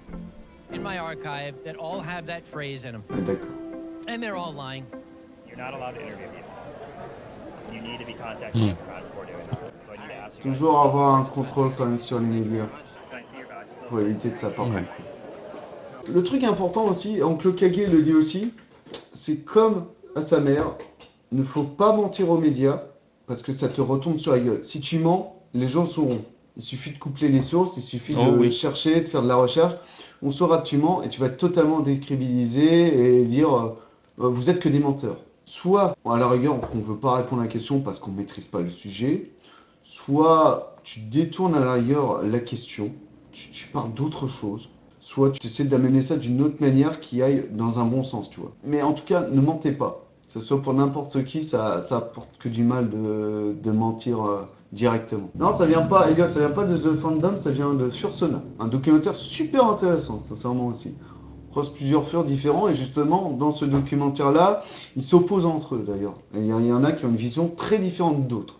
in my archive that all have that phrase in them. D'accord. And they're all lying. You're not allowed to interview people. You need to be contacting them before doing that. So I need to ask you. Toujours avoir un contrôle quand même sur les médias, pour éviter de s'apporter. Le truc important aussi, Oncle Kage le dit aussi, c'est comme à sa mère, ne faut pas mentir aux médias, parce que ça te retombe sur la gueule. Si tu mens, les gens sauront. Il suffit de coupler les sources, il suffit de chercher, de faire de la recherche. On saura que tu mens et tu vas être totalement décrédibilisé et dire vous êtes que des menteurs. Soit, à la rigueur, qu'on ne veut pas répondre à la question parce qu'on ne maîtrise pas le sujet, soit tu détournes à la rigueur la question, tu parles d'autre chose, soit tu essaies d'amener ça d'une autre manière qui aille dans un bon sens, tu vois. Mais en tout cas, ne mentez pas. Que ce soit pour n'importe qui, ça apporte que du mal de mentir directement. Non, ça vient pas, Elliot, ça vient pas de The Fandom, ça vient de Fursona. Un documentaire super intéressant, sincèrement aussi. On croise plusieurs furs différents et justement, dans ce documentaire-là, ils s'opposent entre eux d'ailleurs. Il y en a qui ont une vision très différente d'autres.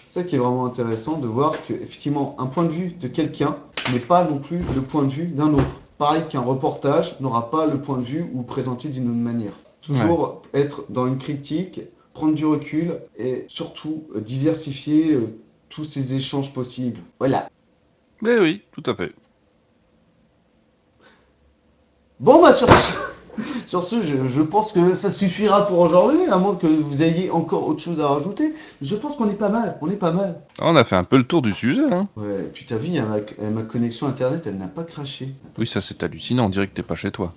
C'est ça qui est vraiment intéressant de voir que, effectivement, un point de vue de quelqu'un n'est pas non plus le point de vue d'un autre. Pareil qu'un reportage n'aura pas le point de vue ou présenté d'une autre manière. Toujours être dans une critique, prendre du recul et surtout diversifier tous ces échanges possibles. Voilà. Mais oui, tout à fait. Bon, bah sur ce... Sur ce, je pense que ça suffira pour aujourd'hui, à moins que vous ayez encore autre chose à rajouter. Je pense qu'on est pas mal, On a fait un peu le tour du sujet, hein. Ouais, puis t'as vu, ma connexion internet, elle n'a pas craché. Oui, ça c'est hallucinant, on dirait que t'es pas chez toi.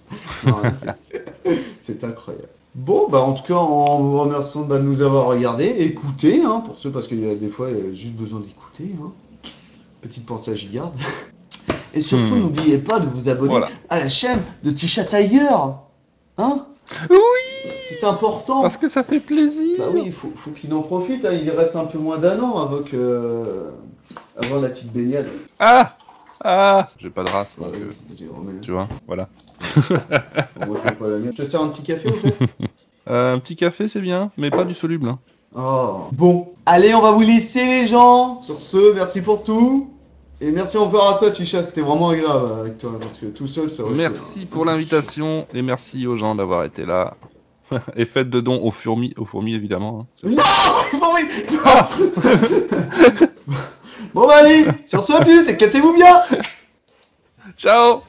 Non, c'est incroyable. Bon, bah en tout cas, en vous remerciant de nous avoir regardé, écouté, hein, pour ceux, parce qu'il y a des fois, il y a juste besoin d'écouter. Hein. Petite pensée à Gigarde. Et surtout, n'oubliez pas de vous abonner à la chaîne de Tisha Tiger. Hein? Oui! C'est important. Parce que ça fait plaisir. Bah oui, il faut qu'il en profite. Hein. Il reste un peu moins d'un an avant la petite baignade. Ah! J'ai pas de race, donc, Vas-y, remets-le. tu vois, voilà. Moi, je veux pas la mienne. Je te sers un petit café, au fait? Un petit café, c'est bien, mais pas du soluble. Hein. Oh. Bon, allez, on va vous laisser, les gens. Sur ce, merci pour tout. Et merci encore à toi, Tisha. C'était vraiment agréable avec toi, parce que tout seul, ça aurait été Merci pour l'invitation, et merci aux gens d'avoir été là. Et faites de dons aux fourmis évidemment. Hein. Non, Bon, bah allez, sur ce, plus, éclatez-vous bien. Ciao!